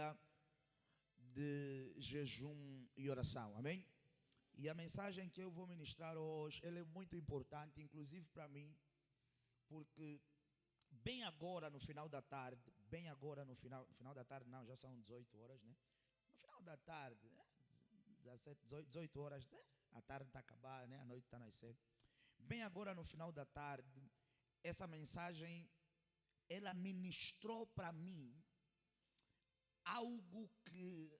dia de jejum e oração, amém? E a mensagem que eu vou ministrar hoje, ela é muito importante, inclusive para mim, porque bem agora no final da tarde, no final da tarde não, já são 18 horas, né? No final da tarde, 17, 18 horas, a tarde está a acabar, né? A noite está a nascer. Bem agora no final da tarde, essa mensagem, ela ministrou para mim algo que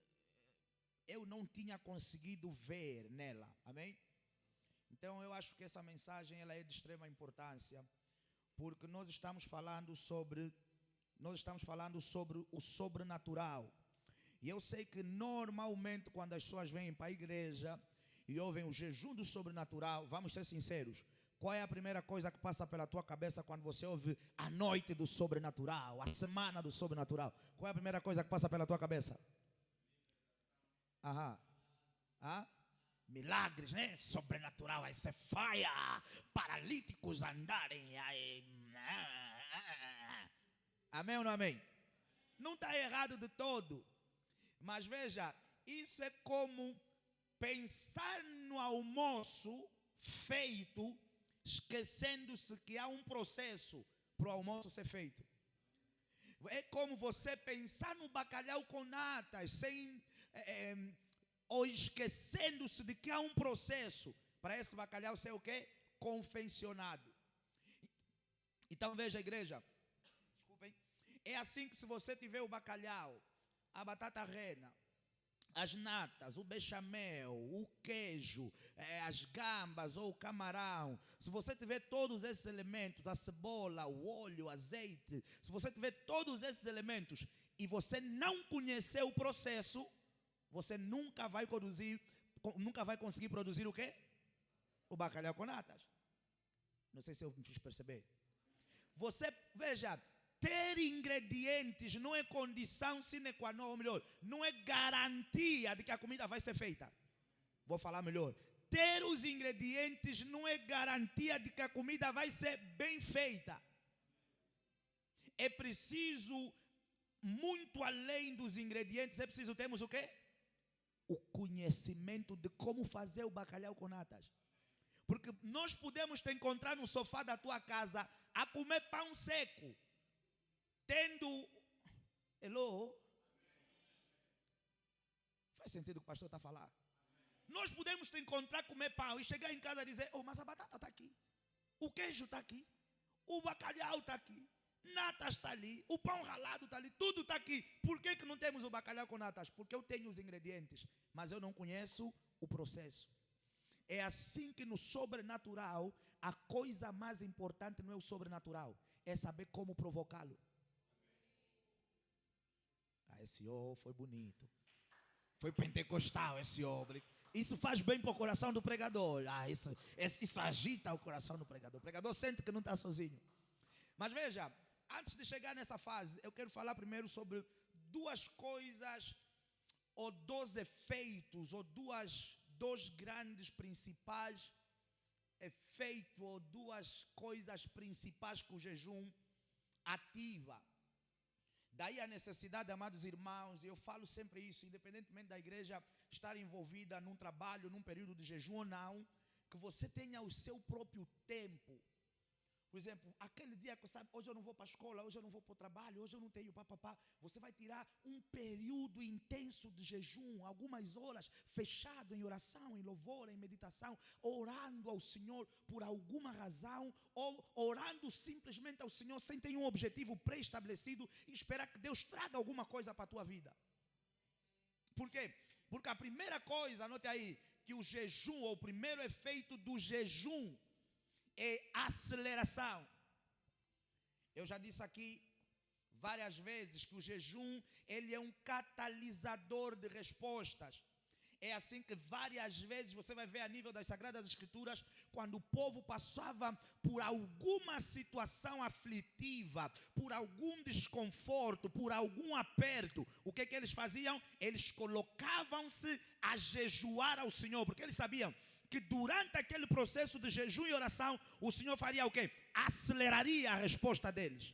eu não tinha conseguido ver nela, amém? Então eu acho que essa mensagem ela é de extrema importância, porque nós estamos falando sobre o sobrenatural. E eu sei que normalmente quando as pessoas vêm para a igreja e ouvem o jejum do sobrenatural, vamos ser sinceros, qual é a primeira coisa que passa pela tua cabeça quando você ouve a noite do sobrenatural, a semana do sobrenatural? Qual é a primeira coisa que passa pela tua cabeça? Milagres, né? Sobrenatural, aí você faia, paralíticos andarem. Amém ou não amém? Não está errado de todo. Mas veja, isso é como pensar no almoço feito, esquecendo-se que há um processo para o almoço ser feito. É como você pensar no bacalhau com natas, ou esquecendo-se de que há um processo para esse bacalhau ser o quê? Confeccionado. Então veja, igreja, desculpem, é assim que se você tiver o bacalhau, a batata rena, as natas, o bechamel, o queijo, as gambas ou o camarão, se você tiver todos esses elementos, a cebola, o óleo, o azeite, se você tiver todos esses elementos e você não conhecer o processo, você nunca vai conseguir produzir o quê? O bacalhau com natas. Não sei se eu me fiz perceber. Você, veja, ter ingredientes não é condição sine qua non, ou melhor, não é garantia de que a comida vai ser feita. Vou falar melhor. Ter os ingredientes não é garantia de que a comida vai ser bem feita. É preciso, muito além dos ingredientes, é preciso termos o quê? O conhecimento de como fazer o bacalhau com natas. Porque nós podemos te encontrar no sofá da tua casa a comer pão seco, tendo... Hello? Faz sentido o que o pastor está a falar? Nós podemos te encontrar a comer pão e chegar em casa e dizer: oh, mas a batata está aqui, o queijo está aqui, o bacalhau está aqui, natas está ali, o pão ralado está ali, tudo está aqui. Por que não temos o bacalhau com natas? Porque eu tenho os ingredientes, mas eu não conheço o processo. É assim que no sobrenatural, a coisa mais importante não é o sobrenatural, é saber como provocá-lo. Esse foi bonito, foi pentecostal esse obra. Isso faz bem para o coração do pregador. Isso agita o coração do pregador. O pregador sente que não está sozinho. Mas veja, antes de chegar nessa fase, eu quero falar primeiro sobre duas coisas, ou dois efeitos, ou dois grandes principais efeitos, ou duas coisas principais que o jejum ativa. Daí a necessidade, amados irmãos, e eu falo sempre isso, independentemente da igreja estar envolvida num trabalho, num período de jejum ou não, que você tenha o seu próprio tempo. Por exemplo, aquele dia que você sabe, hoje eu não vou para a escola, hoje eu não vou para o trabalho, hoje eu não tenho papapá. Você vai tirar um período intenso de jejum, algumas horas, fechado em oração, em louvor, em meditação, orando ao Senhor por alguma razão, ou orando simplesmente ao Senhor sem ter um objetivo pré-estabelecido e esperar que Deus traga alguma coisa para a tua vida. Por quê? Porque a primeira coisa, anote aí, que o jejum, ou o primeiro efeito do jejum, é aceleração. Eu já disse aqui várias vezes que o jejum, ele é um catalisador de respostas. É assim que várias vezes você vai ver a nível das Sagradas Escrituras, quando o povo passava por alguma situação aflitiva, por algum desconforto, por algum aperto, o que eles faziam? Eles colocavam-se a jejuar ao Senhor, porque eles sabiam que durante aquele processo de jejum e oração, o Senhor faria o quê? Aceleraria a resposta deles.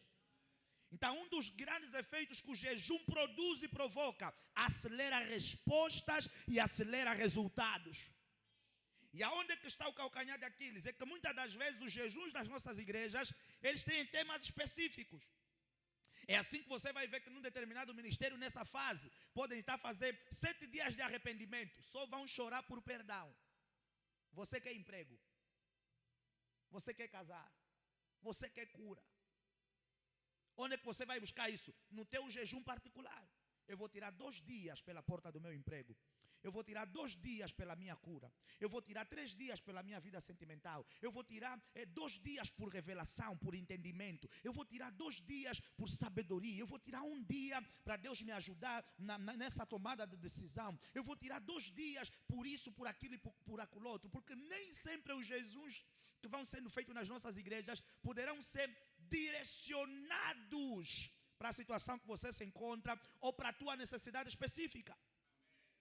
Então, um dos grandes efeitos que o jejum produz e provoca, acelera respostas e acelera resultados. E aonde é que está o calcanhar de Aquiles? É que muitas das vezes os jejuns das nossas igrejas, eles têm temas específicos. É assim que você vai ver que num determinado ministério, nessa fase, podem estar fazendo 7 dias de arrependimento. Só vão chorar por perdão. Você quer emprego? Você quer casar? Você quer cura? Onde é que você vai buscar isso? No teu jejum particular. Eu vou tirar 2 dias pela porta do meu emprego. Eu vou tirar 2 dias pela minha cura. Eu vou tirar 3 dias pela minha vida sentimental. Eu vou tirar 2 dias por revelação, por entendimento. Eu vou tirar 2 dias por sabedoria. Eu vou tirar 1 dia para Deus me ajudar nessa tomada de decisão. Eu vou tirar 2 dias por isso, por aquilo e por aquilo outro. Porque nem sempre os jejuns que vão sendo feitos nas nossas igrejas poderão ser direcionados para a situação que você se encontra ou para a tua necessidade específica.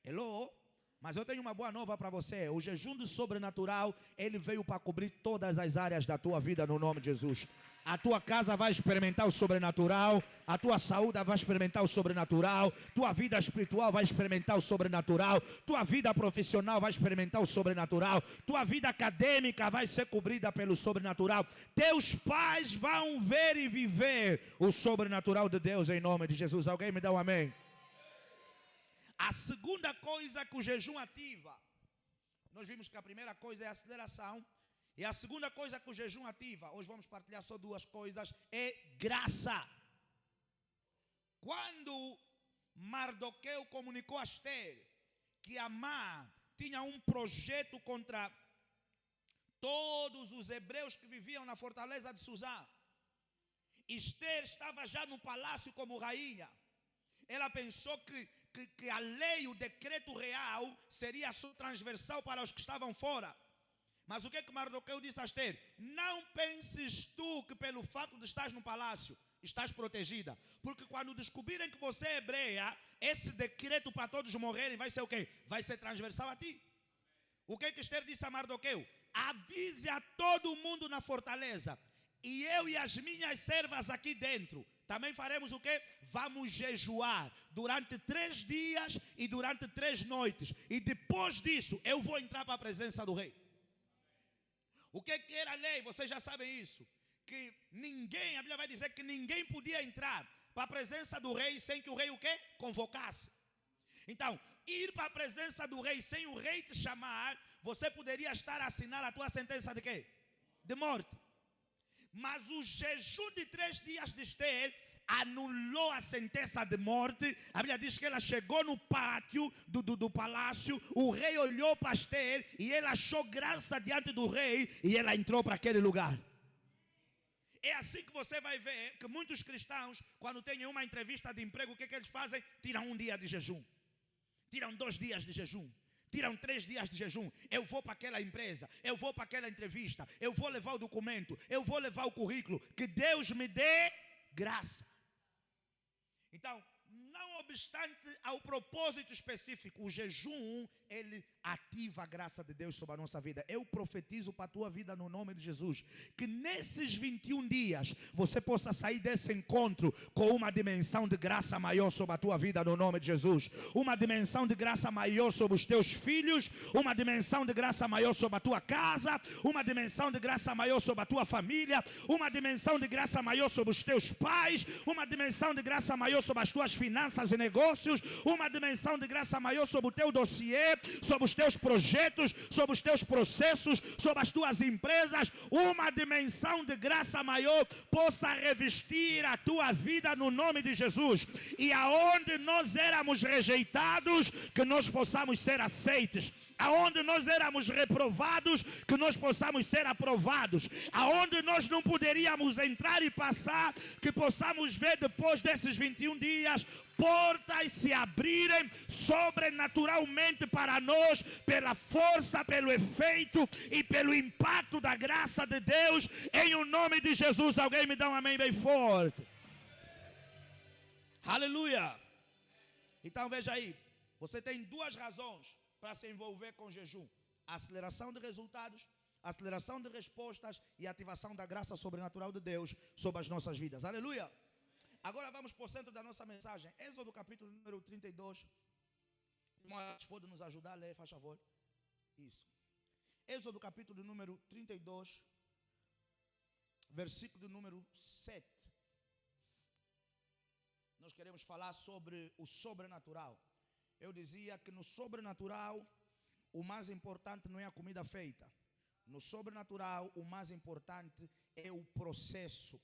Hello? Mas eu tenho uma boa nova para você. O jejum do sobrenatural, ele veio para cobrir todas as áreas da tua vida no nome de Jesus. A tua casa vai experimentar o sobrenatural, a tua saúde vai experimentar o sobrenatural, tua vida espiritual vai experimentar o sobrenatural, tua vida profissional vai experimentar o sobrenatural, tua vida acadêmica vai ser cobrida pelo sobrenatural. Teus pais vão ver e viver o sobrenatural de Deus em nome de Jesus. Alguém me dá um amém? A segunda coisa que o jejum ativa, nós vimos que a primeira coisa é a aceleração. E a segunda coisa que o jejum ativa, hoje vamos partilhar só 2 coisas, é graça. Quando Mardoqueu comunicou a Esther que Amã tinha um projeto contra todos os hebreus que viviam na fortaleza de Suzã, Esther estava já no palácio como rainha. Ela pensou que a lei, o decreto real, seria só transversal para os que estavam fora. Mas o que Mardoqueu disse a Esther? Não penses tu que pelo fato de estar no palácio, estás protegida. Porque quando descobrirem que você é hebreia, esse decreto para todos morrerem vai ser o quê? Vai ser transversal a ti. O que Esther disse a Mardoqueu? Avise a todo mundo na fortaleza. E eu e as minhas servas aqui dentro também faremos o quê? Vamos jejuar durante 3 dias e durante 3 noites. E depois disso eu vou entrar para a presença do rei. O que era a lei? Vocês já sabem isso. Que ninguém, a Bíblia vai dizer que ninguém podia entrar para a presença do rei sem que o rei o quê? Convocasse. Então, ir para a presença do rei sem o rei te chamar, você poderia estar a assinar a tua sentença de quê? De morte. Mas o jejum de 3 dias de Esther anulou a sentença de morte. A Bíblia diz que ela chegou no pátio do palácio. O rei olhou para Esther e ela achou graça diante do rei e ela entrou para aquele lugar. É assim que você vai ver que muitos cristãos, quando têm uma entrevista de emprego, o que eles fazem? Tiram 1 dia de jejum, tiram 2 dias de jejum, tiram 3 dias de jejum. Eu vou para aquela empresa, eu vou para aquela entrevista, eu vou levar o documento, eu vou levar o currículo. Que Deus me dê graça. Então, não obstante ao propósito específico, o jejum, ele ativa a graça de Deus sobre a nossa vida. Eu profetizo para a tua vida no nome de Jesus, que nesses 21 dias, você possa sair desse encontro com uma dimensão de graça maior sobre a tua vida no nome de Jesus. Uma dimensão de graça maior sobre os teus filhos, uma dimensão de graça maior sobre a tua casa, uma dimensão de graça maior sobre a tua família, uma dimensão de graça maior sobre os teus pais, uma dimensão de graça maior sobre as tuas finanças e negócios, uma dimensão de graça maior sobre o teu dossiê, sobre os teus projetos, sobre os teus processos, sobre as tuas empresas. Uma dimensão de graça maior possa revestir a tua vida no nome de Jesus. E aonde nós éramos rejeitados, que nós possamos ser aceites. Aonde nós éramos reprovados, que nós possamos ser aprovados. Aonde nós não poderíamos entrar e passar, que possamos ver depois desses 21 dias portas se abrirem sobrenaturalmente para nós, pela força, pelo efeito e pelo impacto da graça de Deus, em o nome de Jesus. Alguém me dá um amém bem forte? Aleluia. Então veja aí, você tem 2 razões para se envolver com jejum: aceleração de resultados, aceleração de respostas e ativação da graça sobrenatural de Deus sobre as nossas vidas. Aleluia. Agora vamos para o centro da nossa mensagem. Êxodo capítulo número 32. Irmãos, pode nos ajudar a ler, faz favor. Isso. Êxodo capítulo número 32, versículo número 7. Nós queremos falar sobre o sobrenatural. Eu dizia que no sobrenatural, o mais importante não é a comida feita. No sobrenatural, o mais importante é o processo.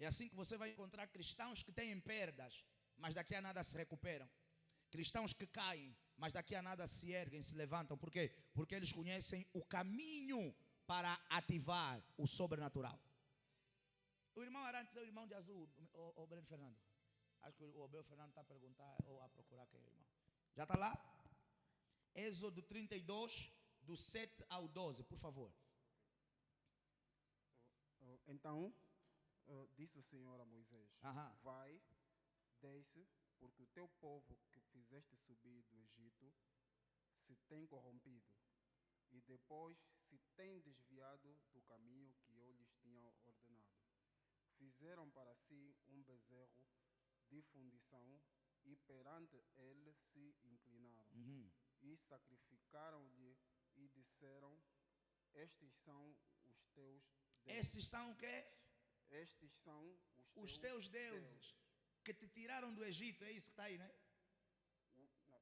É assim que você vai encontrar cristãos que têm perdas, mas daqui a nada se recuperam. Cristãos que caem, mas daqui a nada se erguem, se levantam. Por quê? Porque eles conhecem o caminho para ativar o sobrenatural. O irmão Arantes é o irmão de azul, o Breno Fernando. Acho que o Breno Fernando está a perguntar ou a procurar quem é o irmão. Já está lá? Êxodo 32, do 7 ao 12, por favor. Então, disse o Senhor a Moisés: Vai, desce, porque o teu povo que fizeste subir do Egito se tem corrompido, e depois se tem desviado do caminho que eu lhes tinha ordenado. Fizeram para si um bezerro de fundição e perante ele se inclinaram. E sacrificaram-lhe e disseram: Estes são os teus deuses. Estes são o quê? Estes são os teus deuses que te tiraram do Egito. É isso que está aí, né?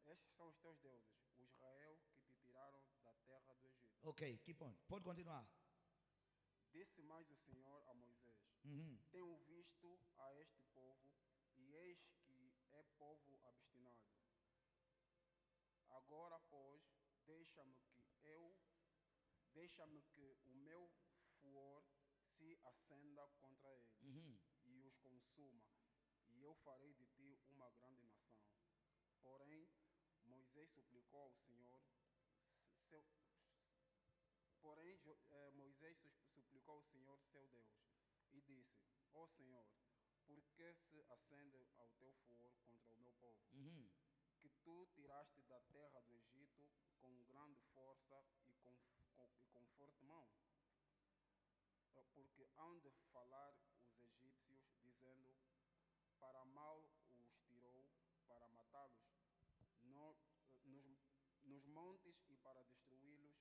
Estes são os teus deuses, o Israel que te tiraram da terra do Egito. Ok, keep on. Pode continuar. Disse mais o Senhor a Moisés: Tenho visto a este povo, e eis que é povo obstinado. Agora, pois, deixa-me que o meu furor se acenda contra eles e os consuma, e eu farei de ti uma grande nação. Porém, Moisés suplicou ao Senhor, seu Deus, e disse: Ó Senhor, por que se acende ao teu furor contra o meu povo? Que tu tiraste da terra do Egito com grande força e com forte mão? Porque hão de falar os egípcios, dizendo: para mal os tirou, para matá-los nos montes e para destruí-los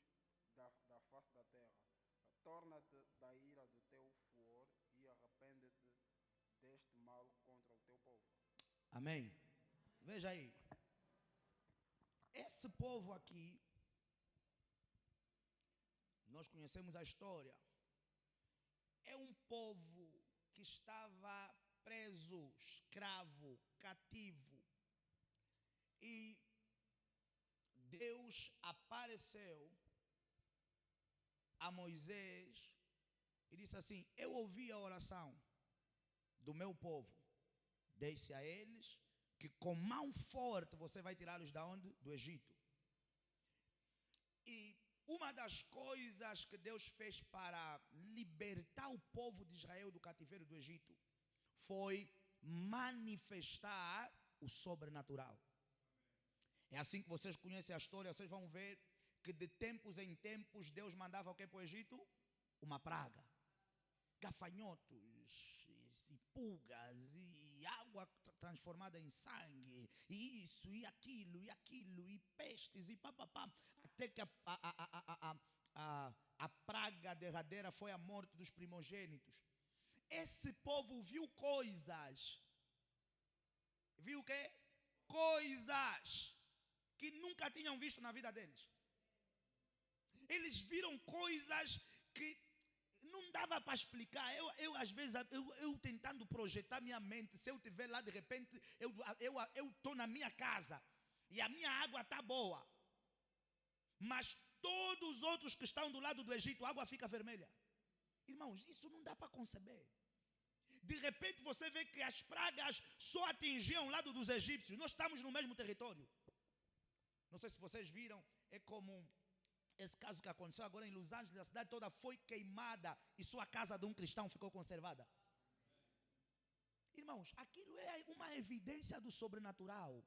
da face da terra. Torna-te da ira do teu furor e arrepende-te deste mal contra o teu povo. Amém. Veja aí. Esse povo aqui, nós conhecemos a história. É um povo que estava preso, escravo, cativo. E Deus apareceu a Moisés e disse assim: eu ouvi a oração do meu povo. Disse a eles que com mão forte você vai tirá-los da onde? Do Egito. E uma das coisas que Deus fez para libertar o povo de Israel do cativeiro do Egito foi manifestar o sobrenatural. É assim que vocês conhecem a história. Vocês vão ver que de tempos em tempos Deus mandava o que para o Egito? Uma praga. Gafanhotos, e pulgas, e água transformada em sangue, e isso, e aquilo, e pestes, e papapá. Até que a praga derradeira foi a morte dos primogênitos. Esse povo viu coisas. Viu o quê? Coisas que nunca tinham visto na vida deles. Eles viram coisas que não dava para explicar. Eu às vezes, eu tentando projetar minha mente, se eu estiver lá de repente, eu estou na minha casa e a minha água está boa, mas todos os outros que estão do lado do Egito, a água fica vermelha. Irmãos, isso não dá para conceber. De repente você vê que as pragas só atingiam o lado dos egípcios. Nós estamos no mesmo território. Não sei se vocês viram, é comum. Esse caso que aconteceu agora em Los Angeles, a cidade toda foi queimada e só a casa de um cristão ficou conservada. Irmãos, aquilo é uma evidência do sobrenatural.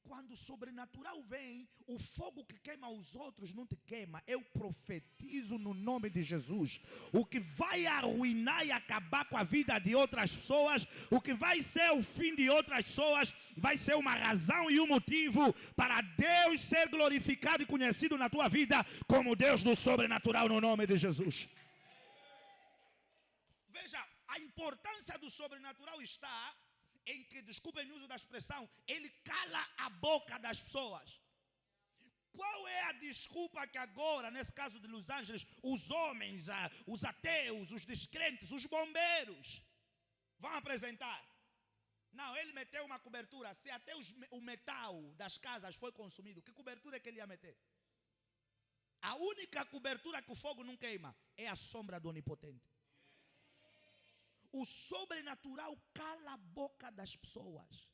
quando o sobrenatural vem, o fogo que queima os outros não te queima. Eu profetizo no nome de Jesus. O que vai arruinar e acabar com a vida de outras pessoas, o que vai ser o fim de outras pessoas, vai ser uma razão e um motivo para Deus ser glorificado e conhecido na tua vida como Deus do sobrenatural no nome de Jesus. Veja, a importância do sobrenatural está em que, desculpem o uso da expressão, ele cala a boca das pessoas. Qual é a desculpa que agora, nesse caso de Los Angeles, os homens, os ateus, os descrentes, os bombeiros vão apresentar? Não, ele meteu uma cobertura. Se até o metal das casas foi consumido, que cobertura é que ele ia meter? A única cobertura que o fogo não queima é a sombra do Onipotente. O sobrenatural cala a boca das pessoas.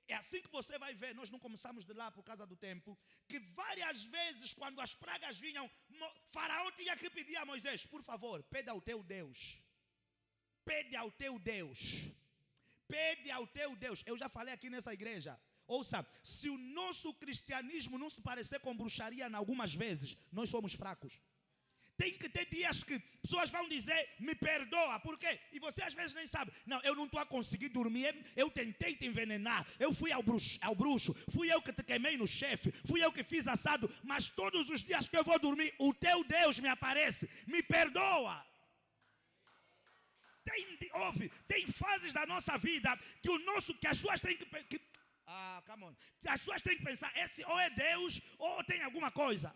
É assim que você vai ver, nós não começamos de lá por causa do tempo, que várias vezes quando as pragas vinham, Faraó tinha que pedir a Moisés, por favor, pede ao teu Deus. Pede ao teu Deus. Pede ao teu Deus. Eu já falei aqui nessa igreja. Ouça, se o nosso cristianismo não se parecer com bruxaria em algumas vezes, nós somos fracos. Tem que ter dias que pessoas vão dizer, me perdoa, por quê? E você às vezes nem sabe. Não, eu não estou a conseguir dormir, eu tentei te envenenar, eu fui ao bruxo, fui eu que te queimei no chefe, fui eu que fiz assado, mas todos os dias que eu vou dormir, o teu Deus me aparece, me perdoa. Tem fases da nossa vida que as suas têm que as suas têm que pensar, esse ou é Deus ou tem alguma coisa.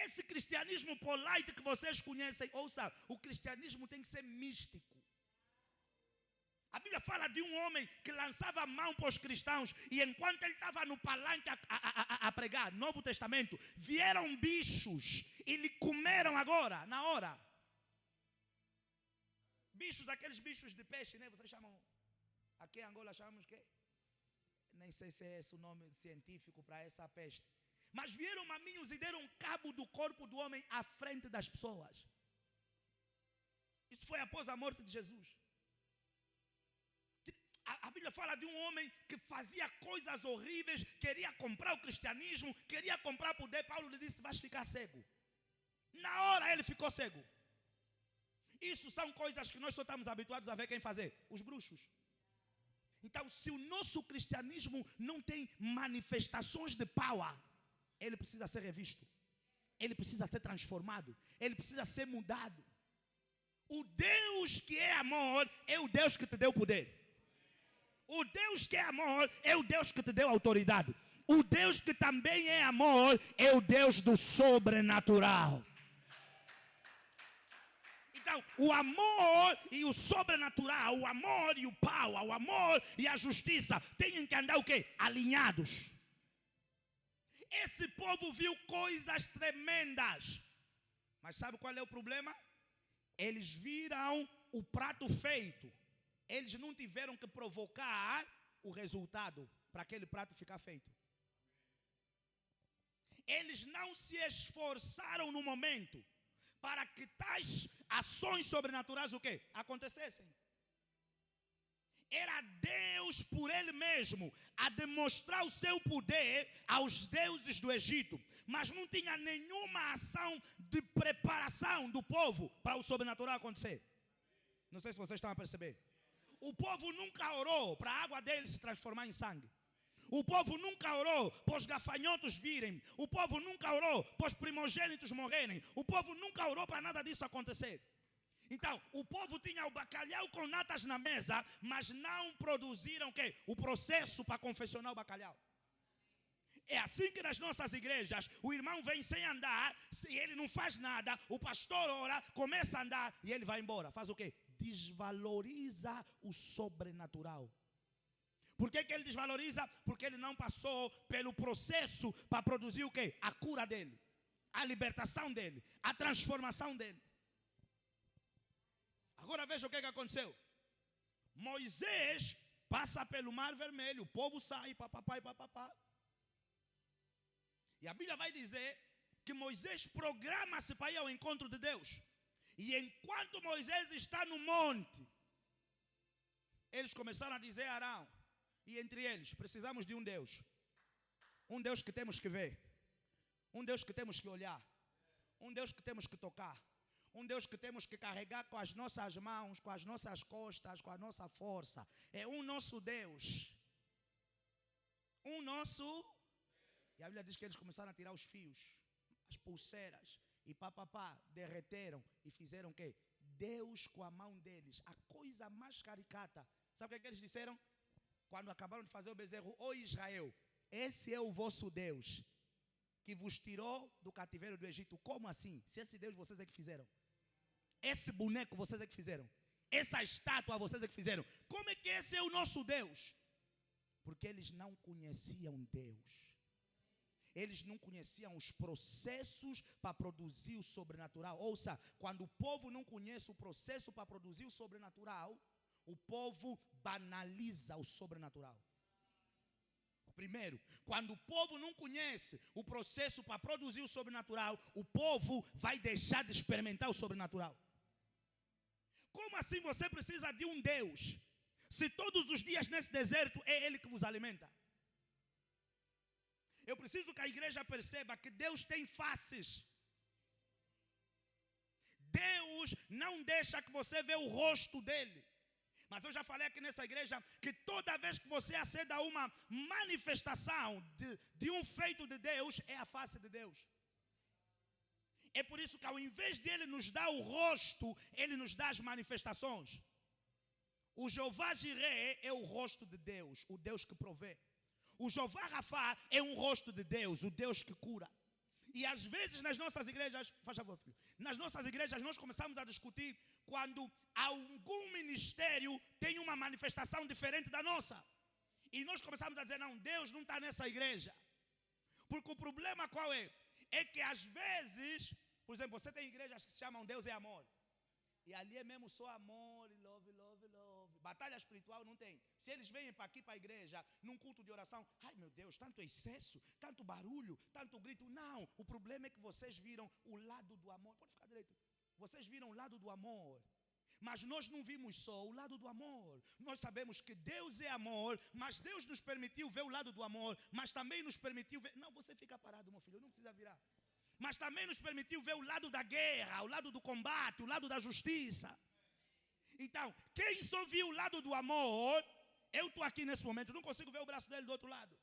Esse cristianismo polite que vocês conhecem, ouça, o cristianismo tem que ser místico. A Bíblia fala de um homem que lançava a mão para os cristãos e enquanto ele estava no palanque a pregar, Novo Testamento, vieram bichos e lhe comeram agora, na hora. Bichos, aqueles bichos de peixe, né? Vocês chamam, aqui em Angola chamamos o quê? Nem sei se é esse o nome científico para essa peste. Mas vieram maminhos e deram cabo do corpo do homem à frente das pessoas. Isso foi após a morte de Jesus. A Bíblia fala de um homem que fazia coisas horríveis, queria comprar o cristianismo, queria comprar poder. Paulo lhe disse, vais ficar cego. Na hora ele ficou cego. Isso são coisas que nós só estamos habituados a ver quem fazer? Os bruxos. Então, se o nosso cristianismo não tem manifestações de power, ele precisa ser revisto. Ele precisa ser transformado. Ele precisa ser mudado. O Deus que é amor é o Deus que te deu poder. O Deus que é amor é o Deus que te deu autoridade. O Deus que também é amor é o Deus do sobrenatural. Então, o amor e o sobrenatural, o amor e o power, o amor e a justiça têm que andar o quê? Alinhados. Esse povo viu coisas tremendas. Mas sabe qual é o problema? Eles viram o prato feito. Eles não tiveram que provocar o resultado para aquele prato ficar feito. Eles não se esforçaram no momento para que tais ações sobrenaturais o quê? Acontecessem. Era Deus por Ele mesmo a demonstrar o seu poder aos deuses do Egito. Mas não tinha nenhuma ação de preparação do povo para o sobrenatural acontecer. Não sei se vocês estão a perceber. O povo nunca orou para a água dele se transformar em sangue. O povo nunca orou para os gafanhotos virem. O povo nunca orou para os primogênitos morrerem. O povo nunca orou para nada disso acontecer. Então, o povo tinha o bacalhau com natas na mesa, mas não produziram o quê? O processo para confeccionar o bacalhau. É assim que nas nossas igrejas, o irmão vem sem andar, e ele não faz nada, o pastor ora, começa a andar e ele vai embora. Faz o quê? Desvaloriza o sobrenatural. Por que ele desvaloriza? Porque ele não passou pelo processo para produzir o quê? A cura dele, a libertação dele, a transformação dele. Agora veja o que aconteceu. Moisés passa pelo Mar Vermelho, o povo sai, papapá e papapá. E a Bíblia vai dizer que Moisés programa-se para ir ao encontro de Deus. E enquanto Moisés está no monte, eles começaram a dizer a Arão E entre eles, precisamos de um Deus. Um Deus que temos que ver. Um Deus que temos que olhar. Um Deus que temos que tocar. Um Deus que temos que carregar com as nossas mãos, com as nossas costas, com a nossa força. É um nosso Deus. Um nosso. E a Bíblia diz que eles começaram a tirar os fios, as pulseiras. E derreteram e fizeram o quê? Deus com a mão deles. A coisa mais caricata. Sabe o que eles disseram? Quando acabaram de fazer o bezerro. Ó Israel, esse é o vosso Deus, que vos tirou do cativeiro do Egito. Como assim? Se esse Deus vocês é que fizeram. Esse boneco vocês é que fizeram. Essa estátua vocês é que fizeram. Como é que esse é o nosso Deus? Porque eles não conheciam Deus. Eles não conheciam os processos para produzir o sobrenatural. Ouça, quando o povo não conhece o processo para produzir o sobrenatural, o povo banaliza o sobrenatural. Primeiro, quando o povo não conhece o processo para produzir o sobrenatural, o povo vai deixar de experimentar o sobrenatural. Como assim você precisa de um Deus, se todos os dias nesse deserto é Ele que vos alimenta? Eu preciso que a igreja perceba que Deus tem faces. Deus não deixa que você veja o rosto dele. Mas eu já falei aqui nessa igreja que toda vez que você acede a uma manifestação de um feito de Deus, é a face de Deus. É por isso que ao invés de Ele nos dar o rosto, Ele nos dá as manifestações. O Jeová Jireh é o rosto de Deus, o Deus que provê. O Jeová Rafá é um rosto de Deus, o Deus que cura. E às vezes nas nossas igrejas, faz favor, filho, nas nossas igrejas nós começamos a discutir quando algum ministério tem uma manifestação diferente da nossa. E nós começamos a dizer, não, Deus não está nessa igreja. Porque o problema qual é? É que às vezes, por exemplo, você tem igrejas que se chamam Deus é amor. E ali é mesmo só amor, love, love, love. Batalha espiritual não tem. Se eles vêm para aqui para a igreja, num culto de oração, ai meu Deus, tanto excesso, tanto barulho, tanto grito. Não, o problema é que vocês viram o lado do amor. Pode ficar direito. Vocês viram o lado do amor. Mas nós não vimos só o lado do amor. Nós sabemos que Deus é amor, mas Deus nos permitiu ver o lado do amor, mas também nos permitiu ver... Não, você fica parado, meu filho, não precisa virar. Mas também nos permitiu ver o lado da guerra, o lado do combate, o lado da justiça. Então, quem só viu o lado do amor, eu estou aqui nesse momento, não consigo ver o braço dele do outro lado.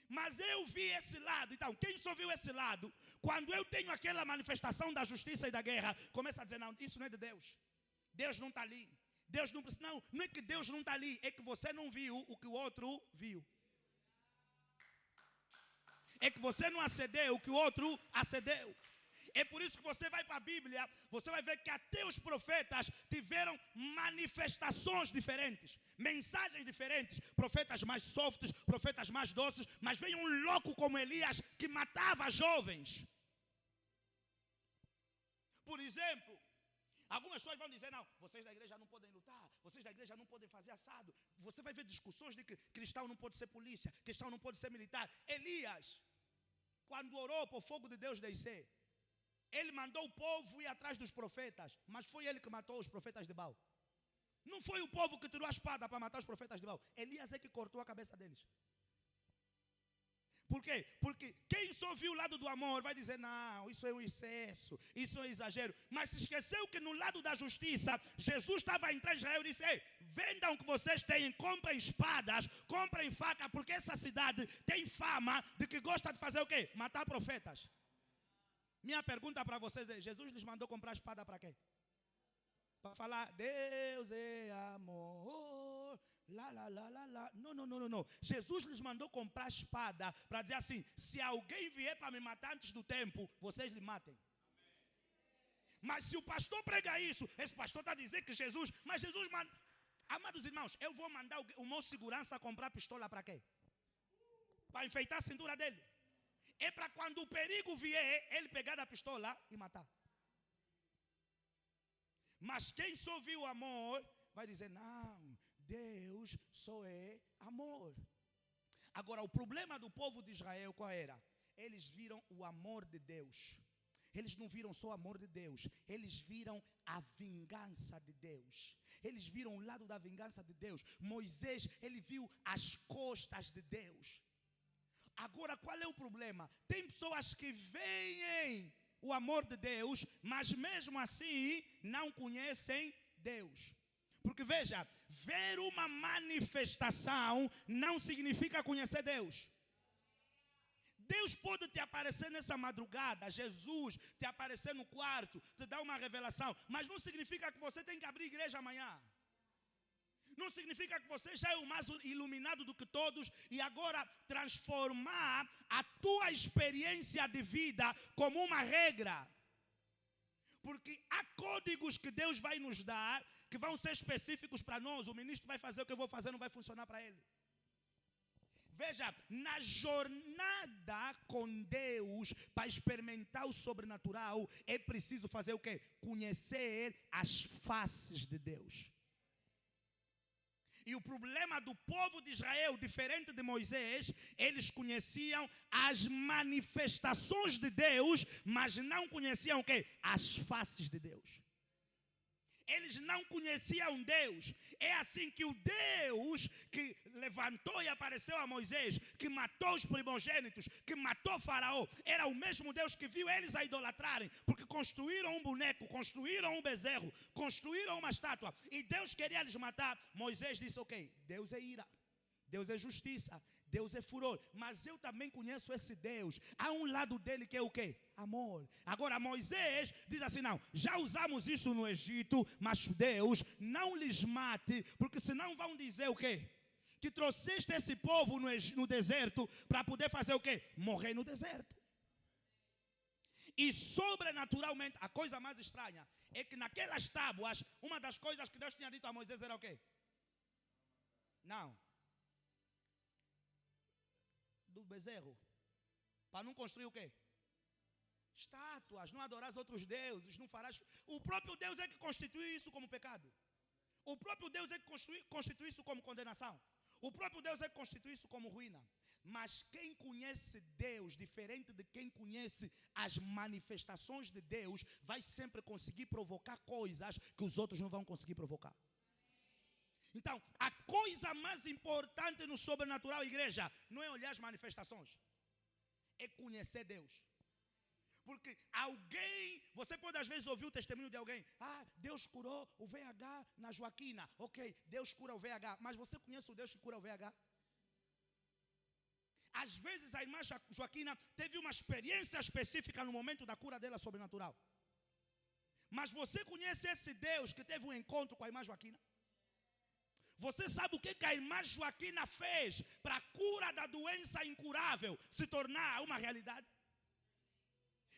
Mas eu vi esse lado. Então, quem só viu esse lado, quando eu tenho aquela manifestação da justiça e da guerra, começa a dizer, não, isso não é de Deus. Deus não está ali. Deus não precisa. Não, não é que Deus não está ali, é que você não viu o que o outro viu. É que você não acedeu o que o outro acedeu. É por isso que você vai para a Bíblia, você vai ver que até os profetas tiveram manifestações diferentes, mensagens diferentes, profetas mais softs, profetas mais doces, mas veio um louco como Elias que matava jovens. Por exemplo, algumas pessoas vão dizer, não, vocês da igreja não podem lutar, vocês da igreja não podem fazer assado. Você vai ver discussões de que cristão não pode ser polícia, cristão não pode ser militar. Elias, quando orou para o fogo de Deus descer, ele mandou o povo ir atrás dos profetas, mas foi ele que matou os profetas de Baal. Não foi o povo que tirou a espada para matar os profetas de Baal. Elias é que cortou a cabeça deles. Por quê? Porque quem só viu o lado do amor vai dizer, não, isso é um excesso, isso é um exagero. Mas se esqueceu que no lado da justiça, Jesus estava a entrar em Israel e disse, ei, vendam o que vocês têm, comprem espadas, comprem faca, porque essa cidade tem fama de que gosta de fazer o quê? Matar profetas. Minha pergunta para vocês é, Jesus lhes mandou comprar espada para quê? Para falar, Deus é amor, lá, lá, lá, lá, lá. Não. Jesus lhes mandou comprar espada para dizer assim, se alguém vier para me matar antes do tempo, vocês lhe matem. Mas se o pastor prega isso, esse pastor está a dizer que Jesus, mas Jesus manda. Amados irmãos, eu vou mandar o meu segurança comprar pistola para quê? Para enfeitar a cintura dele. É para quando o perigo vier, ele pegar a pistola e matar. Mas quem só viu o amor, vai dizer, não, Deus só é amor. Agora, o problema do povo de Israel qual era? Eles viram o amor de Deus. eles não viram só o amor de Deus, eles viram a vingança de Deus. Eles viram o lado da vingança de Deus. Moisés, ele viu as costas de Deus. Agora, qual é o problema? Tem pessoas que veem o amor de Deus, mas mesmo assim não conhecem Deus. Porque veja, ver uma manifestação não significa conhecer Deus. Deus pode te aparecer nessa madrugada, Jesus te aparecer no quarto, te dar uma revelação, mas não significa que você tem que abrir igreja amanhã. Não significa que você já é o mais iluminado do que todos e agora transformar a tua experiência de vida como uma regra. Porque há códigos que Deus vai nos dar que vão ser específicos para nós. O ministro vai fazer o que eu vou fazer, não vai funcionar para ele. Veja, na jornada com Deus, para experimentar o sobrenatural, é preciso fazer o quê? Conhecer as faces de Deus. E o problema do povo de Israel, diferente de Moisés, eles conheciam as manifestações de Deus, mas não conheciam o quê? As faces de Deus. Eles não conheciam Deus. É assim que o Deus que levantou e apareceu a Moisés, que matou os primogênitos, que matou Faraó, era o mesmo Deus que viu eles a idolatrarem, porque construíram um boneco, construíram um bezerro, construíram uma estátua, e Deus queria lhes matar. Moisés disse, ok, Deus é ira, Deus é justiça, Deus é furor, mas eu também conheço esse Deus. Há um lado dele que é o quê? Amor. Agora Moisés diz assim, não, já usamos isso no Egito, mas Deus não lhes mate, porque senão vão dizer o quê? Que trouxeste esse povo no deserto para poder fazer o quê? Morrer no deserto. E sobrenaturalmente, a coisa mais estranha é que naquelas tábuas, uma das coisas que Deus tinha dito a Moisés era o quê? Não. Do bezerro, para não construir o quê? Estátuas, não adorarás outros deuses, não farás. O próprio Deus é que constitui isso como pecado. O próprio Deus é que constitui isso como condenação. O próprio Deus é que constitui isso como ruína. Mas quem conhece Deus, diferente de quem conhece as manifestações de Deus, vai sempre conseguir provocar coisas que os outros não vão conseguir provocar. Então, a coisa mais importante no sobrenatural, igreja, não é olhar as manifestações, é conhecer Deus. Porque alguém, você pode às vezes ouvir o testemunho de alguém, Deus curou o VH na Joaquina, ok, Deus cura o VH, mas você conhece o Deus que cura o VH? Às vezes a irmã Joaquina teve uma experiência específica no momento da cura dela sobrenatural. Mas você conhece esse Deus que teve um encontro com a irmã Joaquina? Você sabe o que a irmã Joaquina fez para a cura da doença incurável se tornar uma realidade?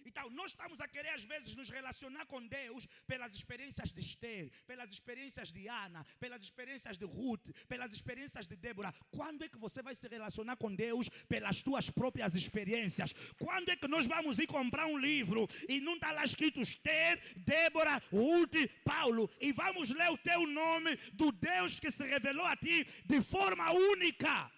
Então, nós estamos a querer às vezes nos relacionar com Deus pelas experiências de Esther, pelas experiências de Ana, pelas experiências de Ruth, pelas experiências de Débora. Quando é que você vai se relacionar com Deus pelas tuas próprias experiências? Quando é que nós vamos ir comprar um livro e não está lá escrito Esther, Débora, Ruth, Paulo, e vamos ler o teu nome do Deus que se revelou a ti de forma única?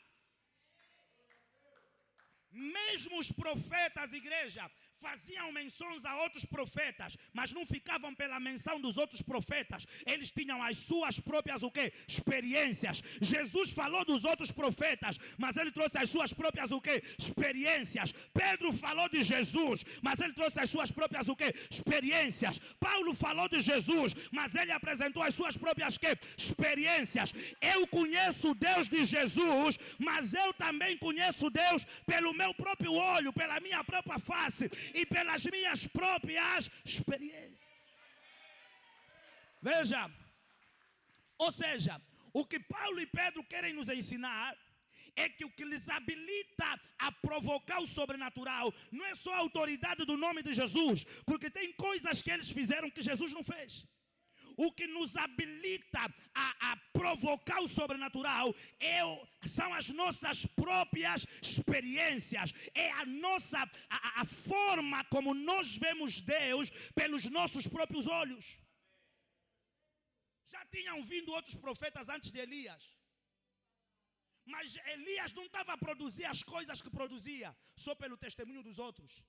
Mesmo os profetas, igreja, faziam menções a outros profetas, mas não ficavam pela menção dos outros profetas. Eles tinham as suas próprias o quê? Experiências. Jesus falou dos outros profetas, mas ele trouxe as suas próprias o quê? Experiências. Pedro falou de Jesus, mas ele trouxe as suas próprias o quê? Experiências. Paulo falou de Jesus, mas ele apresentou as suas próprias quê? Experiências. Eu conheço o Deus de Jesus, mas eu também conheço Deus pelo meu próprio olho, pela minha própria face e pelas minhas próprias experiências. Veja, ou seja, o que Paulo e Pedro querem nos ensinar é que o que lhes habilita a provocar o sobrenatural não é só a autoridade do nome de Jesus, porque tem coisas que eles fizeram que Jesus não fez. O que nos habilita a provocar o sobrenatural são as nossas próprias experiências. É a forma como nós vemos Deus pelos nossos próprios olhos. Já tinham vindo outros profetas antes de Elias. Mas Elias não estava a produzir as coisas que produzia só pelo testemunho dos outros.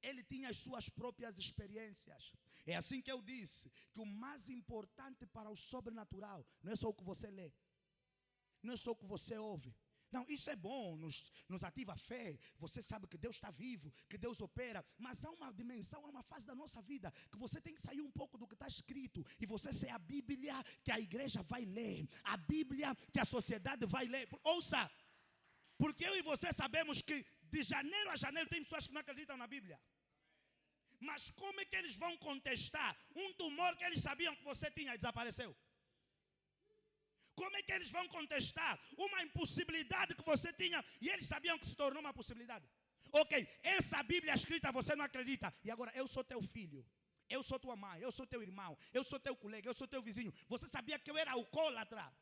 Ele tinha as suas próprias experiências. É assim que eu disse, que o mais importante para o sobrenatural não é só o que você lê, não é só o que você ouve. Não, isso é bom, nos ativa a fé. Você sabe que Deus está vivo, que Deus opera. Mas há uma dimensão, há uma fase da nossa vida que você tem que sair um pouco do que está escrito e você ser a Bíblia que a igreja vai ler, a Bíblia que a sociedade vai ler. Ouça, porque eu e você sabemos que de janeiro a janeiro tem pessoas que não acreditam na Bíblia. Mas como é que eles vão contestar um tumor que eles sabiam que você tinha e desapareceu? Como é que eles vão contestar uma impossibilidade que você tinha e eles sabiam que se tornou uma possibilidade? Ok, essa Bíblia escrita você não acredita. E agora, eu sou teu filho, eu sou tua mãe, eu sou teu irmão, eu sou teu colega, eu sou teu vizinho. Você sabia que eu era alcoólatra?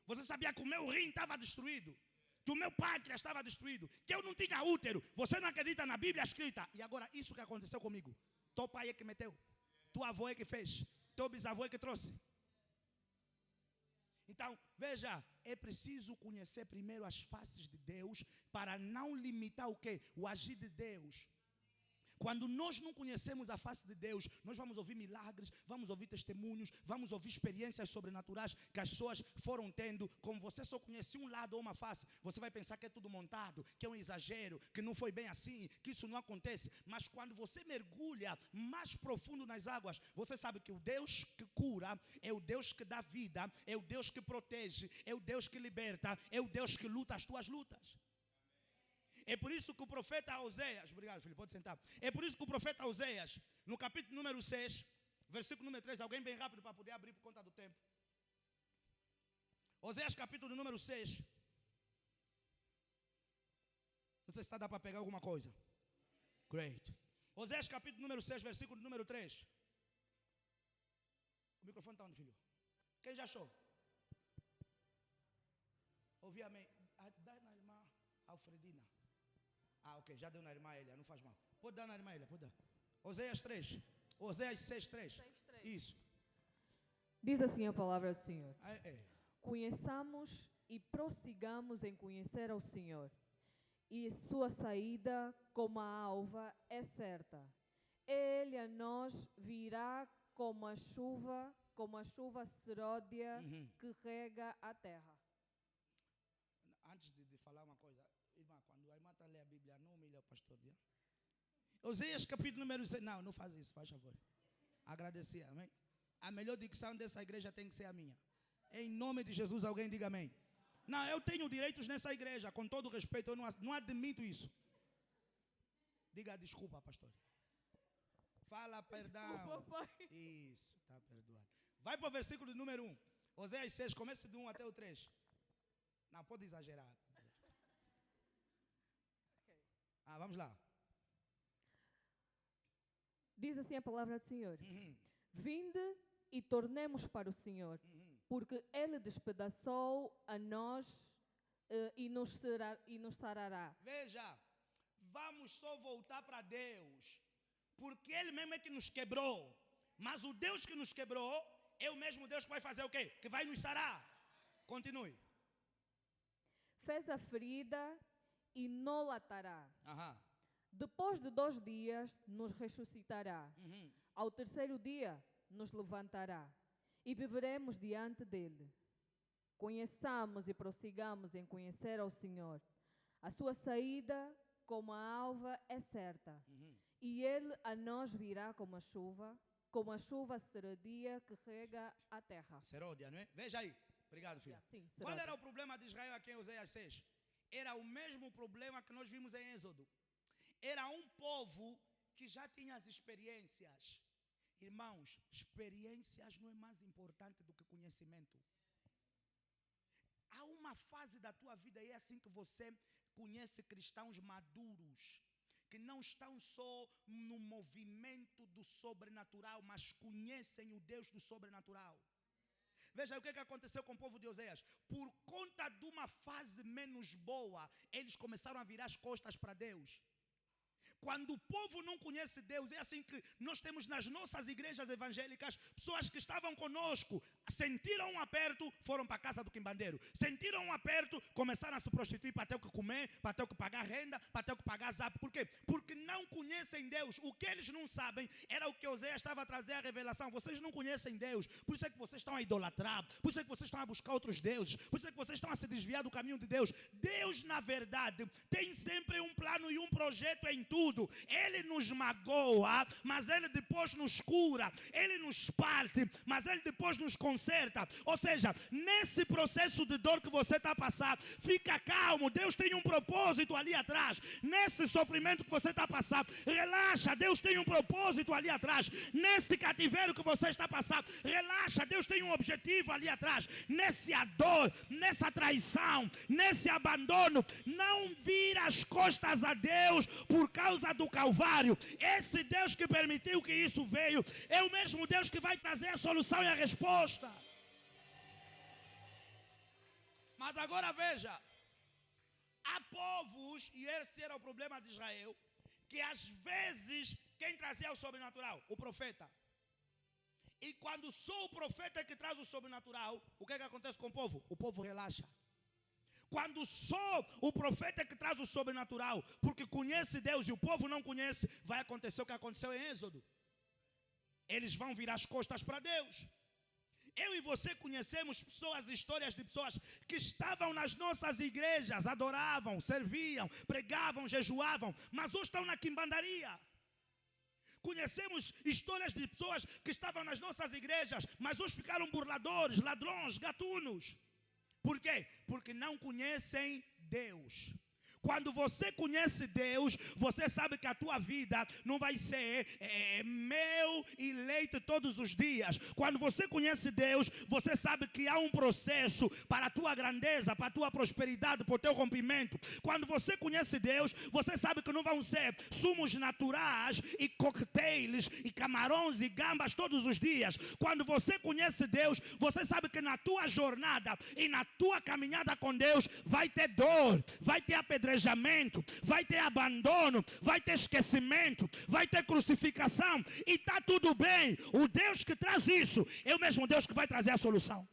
Você sabia que o meu rim estava destruído? Que o meu pâncreas estava destruído? Que eu não tinha útero? Você não acredita na Bíblia escrita? E agora, isso que aconteceu comigo. Teu pai é que meteu, tua avó é que fez, teu bisavô é que trouxe. Então, veja, é preciso conhecer primeiro as faces de Deus para não limitar o quê? O agir de Deus. Quando nós não conhecemos a face de Deus, nós vamos ouvir milagres, vamos ouvir testemunhos, vamos ouvir experiências sobrenaturais que as pessoas foram tendo. Como você só conhece um lado ou uma face, você vai pensar que é tudo montado, que é um exagero, que não foi bem assim, que isso não acontece. Mas quando você mergulha mais profundo nas águas, você sabe que o Deus que cura é o Deus que dá vida, é o Deus que protege, é o Deus que liberta, é o Deus que luta as tuas lutas. É por isso que o profeta Oséias, obrigado filho, pode sentar. É por isso que o profeta Oséias, no capítulo número 6, versículo número 3, alguém bem rápido para poder abrir por conta do tempo. Oséias capítulo número 6. Não sei se dá para pegar alguma coisa. Great. Oséias capítulo número 6, versículo número 3. O microfone está onde, filho? Quem já achou? Ouvi amém. Dá na irmã Alfredina. Ok, já deu na irmã Elia, não faz mal. Pode dar na irmã Elia, pode dar. Oséias 3. Oséias 6, 3. Isso. Diz assim a palavra do Senhor. É. Conheçamos e prossigamos em conhecer ao Senhor. E sua saída, como a alva, é certa. Ele a nós virá como a chuva seródia que rega a terra. Antes de falar uma coisa, irmã, quando a irmã está a ler a Bíblia, não humilha o pastor. Já? Oséias capítulo número 6. Não faz isso, faz favor. Agradecer, amém? A melhor dicção dessa igreja tem que ser a minha. Em nome de Jesus, alguém diga amém. Não, eu tenho direitos nessa igreja, com todo respeito, eu não admito isso. Diga desculpa, pastor. Fala perdão. Desculpa, pai. Isso, está perdoado. Vai para o versículo número 1. Oséias 6, começa do 1 até o 3. Não, pode exagerar. Vamos lá. Diz assim a palavra do Senhor. Vinde e tornemos para o Senhor, porque Ele despedaçou a nós e nos sarará. Veja, vamos só voltar para Deus, porque Ele mesmo é que nos quebrou. Mas o Deus que nos quebrou é o mesmo Deus que vai fazer o quê? Que vai nos sarar. Continue. Fez a ferida e não latará. Depois de 2 dias nos ressuscitará. Ao 3º dia nos levantará e viveremos diante dele. Conheçamos e prossigamos em conhecer ao Senhor. A sua saída, como a alva, é certa. E ele a nós virá como a chuva serodia que rega a terra. Seródia, não é? Veja aí. Obrigado, filha. Sim, qual era o problema de Israel aqui em Oséias 6? Era o mesmo problema que nós vimos em Êxodo. Era um povo que já tinha as experiências. Irmãos, experiências não é mais importante do que conhecimento. Há uma fase da tua vida e é assim que você conhece cristãos maduros, que não estão só no movimento do sobrenatural, mas conhecem o Deus do sobrenatural. Veja o que aconteceu com o povo de Oséias. Por conta de uma fase menos boa, eles começaram a virar as costas para Deus. Quando o povo não conhece Deus, é assim que nós temos nas nossas igrejas evangélicas pessoas que estavam conosco Sentiram um aperto, foram para a casa do quimbandeiro. Sentiram um aperto, começaram a se prostituir para ter o que comer, para ter o que pagar renda, para ter o que pagar zap. Por quê? Porque não conhecem Deus. O que eles não sabem era o que Oséias estava a trazer a revelação. Vocês não conhecem Deus. Por isso é que vocês estão a idolatrar. Por isso é que vocês estão a buscar outros deuses. Por isso é que vocês estão a se desviar do caminho de Deus. Deus, na verdade, tem sempre um plano e um projeto em tudo. Ele nos magoa, mas Ele depois nos cura. Ele nos parte, mas Ele depois nos conserta. Ou seja, nesse processo de dor que você está a passar, fica calmo. Deus tem um propósito ali atrás. Nesse sofrimento que você está a passar, relaxa. Deus tem um propósito ali atrás. Nesse cativeiro que você está a passar, relaxa. Deus tem um objetivo ali atrás. Nessa dor, nessa traição, nesse abandono, não vira as costas a Deus por causa do Calvário. Esse Deus que permitiu que isso veio é o mesmo Deus que vai trazer a solução e a resposta. Mas agora veja, há povos, e esse era o problema de Israel, que às vezes quem trazia o sobrenatural? O profeta. E quando só o profeta é que traz o sobrenatural, o que é que acontece com o povo? O povo relaxa. Quando só o profeta é que traz o sobrenatural, porque conhece Deus e o povo não conhece, vai acontecer o que aconteceu em Êxodo. Eles vão virar as costas para Deus. Eu e você conhecemos pessoas, histórias de pessoas que estavam nas nossas igrejas, adoravam, serviam, pregavam, jejuavam, mas hoje estão na quimbandaria. Conhecemos histórias de pessoas que estavam nas nossas igrejas, mas hoje ficaram burladores, ladrões, gatunos. Por quê? Porque não conhecem Deus. Quando você conhece Deus, você sabe que a tua vida não vai ser mel e leite todos os dias. Quando você conhece Deus, você sabe que há um processo para a tua grandeza, para a tua prosperidade, para o teu rompimento. Quando você conhece Deus, você sabe que não vão ser sumos naturais e coquetéis e camarões e gambas todos os dias. Quando você conhece Deus, você sabe que na tua jornada e na tua caminhada com Deus vai ter dor, vai ter apedrejamento, vai ter abandono, vai ter esquecimento, vai ter crucificação e está tudo bem. O Deus que traz isso é o mesmo Deus que vai trazer a solução.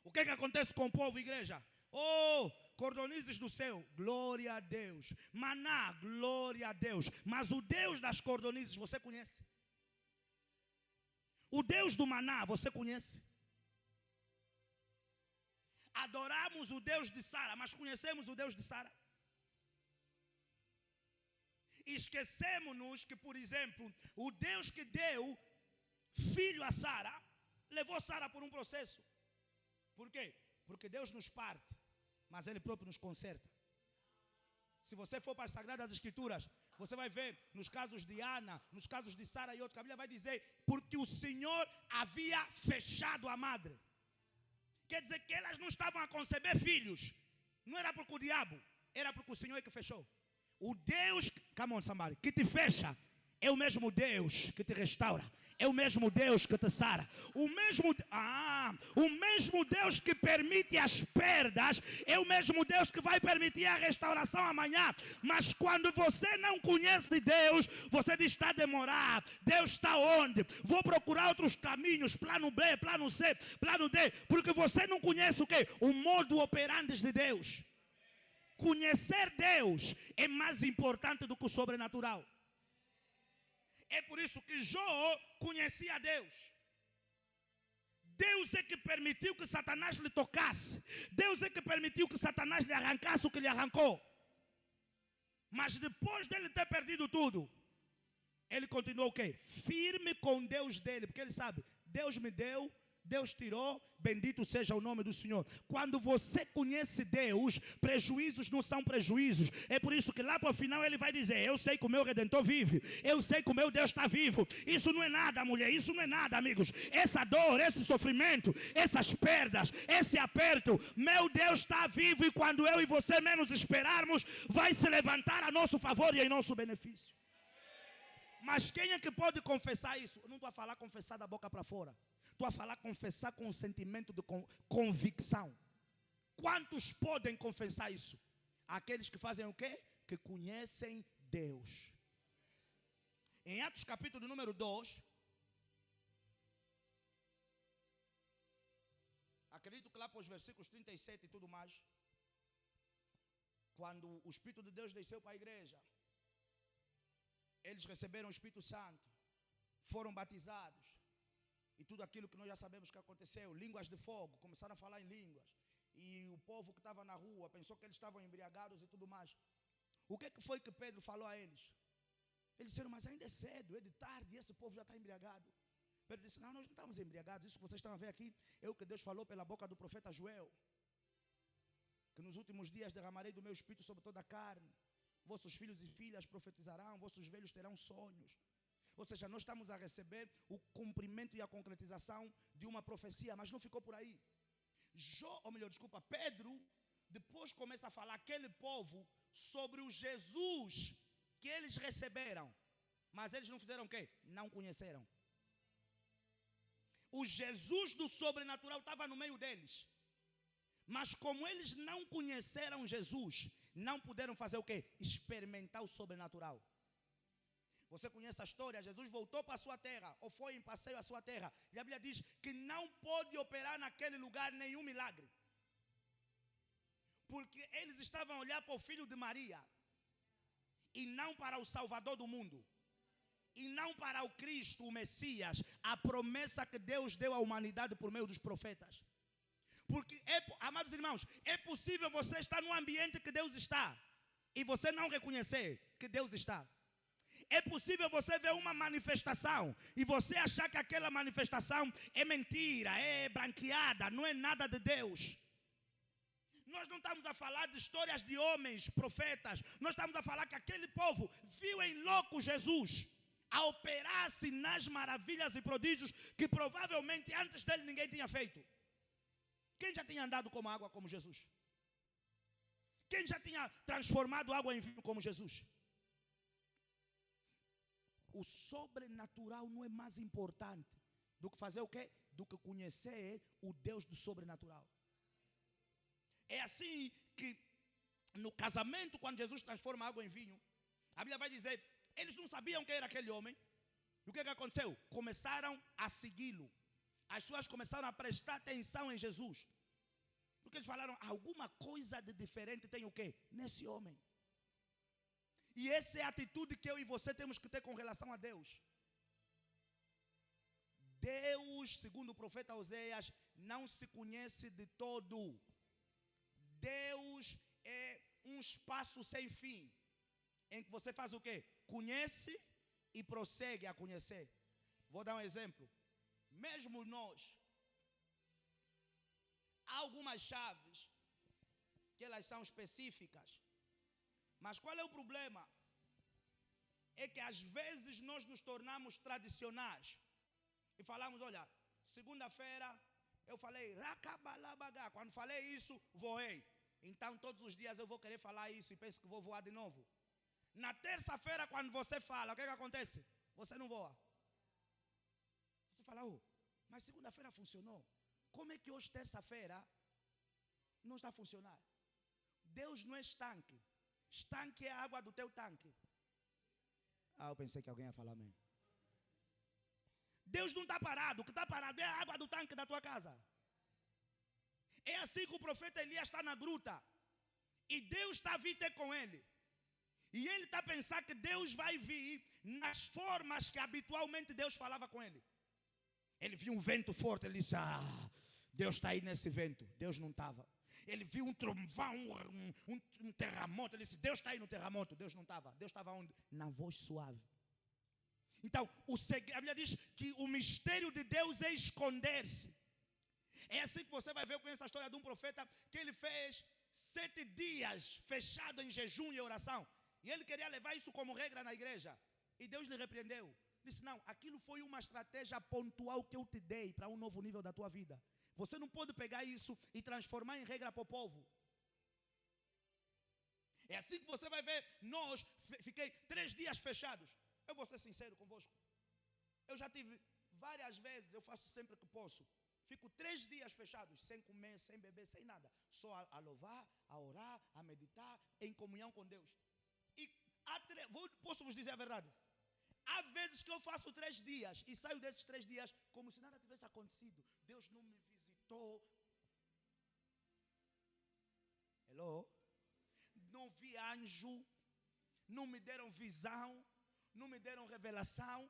O que é que acontece com o povo, igreja? Oh, cordonizes do céu, glória a Deus. Maná, glória a Deus. Mas o Deus das cordonizes você conhece? O Deus do maná você conhece? Adoramos o Deus de Sara, mas conhecemos o Deus de Sara? Esquecemos-nos que, por exemplo, o Deus que deu filho a Sara, levou Sara por um processo. Por quê? Porque Deus nos parte, mas Ele próprio nos conserta. Se você for para as Sagradas Escrituras, você vai ver nos casos de Ana, nos casos de Sara e outros, que a Bíblia vai dizer, porque o Senhor havia fechado a madre. Quer dizer que elas não estavam a conceber filhos. Não era porque o diabo, era porque o Senhor é que fechou. O Deus, come on somebody, que te fecha, é o mesmo Deus que te restaura. É o mesmo Deus que te sara. O mesmo Deus que permite as perdas é o mesmo Deus que vai permitir a restauração amanhã. Mas quando você não conhece Deus, você diz, está a demorar. Deus está onde? Vou procurar outros caminhos, plano B, plano C, plano D, porque você não conhece o quê? O modo operandi de Deus. Conhecer Deus é mais importante do que o sobrenatural. É por isso que Jó conhecia Deus. Deus é que permitiu que Satanás lhe tocasse. Deus é que permitiu que Satanás lhe arrancasse o que lhe arrancou. Mas depois dele ter perdido tudo, ele continuou o quê? Firme com Deus dele. Porque ele sabe, Deus me deu, Deus tirou, bendito seja o nome do Senhor. Quando você conhece Deus, prejuízos não são prejuízos. É por isso que lá para o final ele vai dizer, eu sei que o meu Redentor vive, eu sei que o meu Deus está vivo. Isso não é nada, mulher, isso não é nada, amigos. Essa dor, esse sofrimento, essas perdas, esse aperto, meu Deus está vivo, e quando eu e você menos esperarmos, vai se levantar a nosso favor e em nosso benefício. Mas quem é que pode confessar isso? Eu não estou a falar confessar da boca para fora. Estou a falar confessar com um sentimento de convicção. Quantos podem confessar isso? Aqueles que fazem o quê? Que conhecem Deus. Em Atos capítulo número 2, Acredito que lá para os versículos 37 e tudo mais, quando o Espírito de Deus desceu para a igreja, eles receberam o Espírito Santo, foram batizados, e tudo aquilo que nós já sabemos que aconteceu, línguas de fogo, começaram a falar em línguas, e o povo que estava na rua pensou que eles estavam embriagados e tudo mais. O que foi que Pedro falou a eles? Eles disseram, mas ainda é cedo, é de tarde, e esse povo já está embriagado. Pedro disse, não, nós não estamos embriagados, isso que vocês estão a ver aqui é o que Deus falou pela boca do profeta Joel, que nos últimos dias derramarei do meu Espírito sobre toda a carne, vossos filhos e filhas profetizarão, vossos velhos terão sonhos. Ou seja, nós estamos a receber o cumprimento e a concretização de uma profecia, mas não ficou por aí. Pedro, depois começa a falar aquele povo sobre o Jesus que eles receberam, mas eles não fizeram o quê? Não conheceram. O Jesus do sobrenatural estava no meio deles, mas como eles não conheceram Jesus, não puderam fazer o quê? Experimentar o sobrenatural. Você conhece a história, Jesus voltou para a sua terra, ou foi em passeio à sua terra, e a Bíblia diz que não pôde operar naquele lugar nenhum milagre, porque eles estavam a olhar para o filho de Maria, e não para o Salvador do mundo, e não para o Cristo, o Messias, a promessa que Deus deu à humanidade por meio dos profetas. Porque, amados irmãos, é possível você estar no ambiente que Deus está, e você não reconhecer que Deus está. É possível você ver uma manifestação e você achar que aquela manifestação é mentira, é branqueada, não é nada de Deus. Nós não estamos a falar de histórias de homens, profetas. Nós estamos a falar que aquele povo viu em loco Jesus a operar sinais, maravilhas e prodígios que provavelmente antes dele ninguém tinha feito. Quem já tinha andado com água como Jesus? Quem já tinha transformado água em vinho como Jesus? O sobrenatural não é mais importante do que fazer o quê? Do que conhecer o Deus do sobrenatural. É assim que no casamento, quando Jesus transforma água em vinho, a Bíblia vai dizer, eles não sabiam quem era aquele homem. E o que aconteceu? Começaram a segui-lo. As pessoas começaram a prestar atenção em Jesus. Porque eles falaram, alguma coisa de diferente tem o quê? Nesse homem. E essa é a atitude que eu e você temos que ter com relação a Deus. Deus, segundo o profeta Oséias, não se conhece de todo. Deus é um espaço sem fim, em que você faz o quê? Conhece e prossegue a conhecer. Vou dar um exemplo. Mesmo nós, há algumas chaves que elas são específicas. Mas qual é o problema? É que às vezes nós nos tornamos tradicionais e falamos, olha, segunda-feira eu falei racabalabagá. Quando falei isso, voei. Então todos os dias eu vou querer falar isso e penso que vou voar de novo. Na terça-feira, quando você fala, o que acontece? Você não voa. Você fala, mas segunda-feira funcionou. Como é que hoje, terça-feira, não está a funcionar? Deus não é estanque. Estanque é a água do teu tanque. Eu pensei que alguém ia falar amém. Deus não está parado. O que está parado é a água do tanque da tua casa. É assim que o profeta Elias está na gruta. E Deus está a vir ter com ele. E ele está a pensar que Deus vai vir nas formas que habitualmente Deus falava com ele. Ele viu um vento forte. Ele disse, Deus está aí nesse vento. Deus não estava. Ele viu um trovão, um terremoto. Ele disse, Deus está aí no terremoto. Deus não estava. Deus estava onde? Na voz suave. Então, a Bíblia diz que o mistério de Deus é esconder-se. É assim que você vai ver, eu conheço a história de um profeta que ele fez 7 dias fechado em jejum e oração. E ele queria levar isso como regra na igreja. E Deus lhe repreendeu. Disse, não, aquilo foi uma estratégia pontual que eu te dei para um novo nível da tua vida. Você não pode pegar isso e transformar em regra para o povo. É assim que você vai ver, fiquei 3 dias fechados. Eu vou ser sincero convosco. Eu já tive várias vezes, eu faço sempre que posso. Fico 3 dias fechados, sem comer, sem beber, sem nada. Só a louvar, a orar, a meditar, em comunhão com Deus. E posso vos dizer a verdade? Há vezes que eu faço 3 dias e saio desses 3 dias como se nada tivesse acontecido. Deus não me visitou. Alô? Não vi anjo, não me deram visão, não me deram revelação,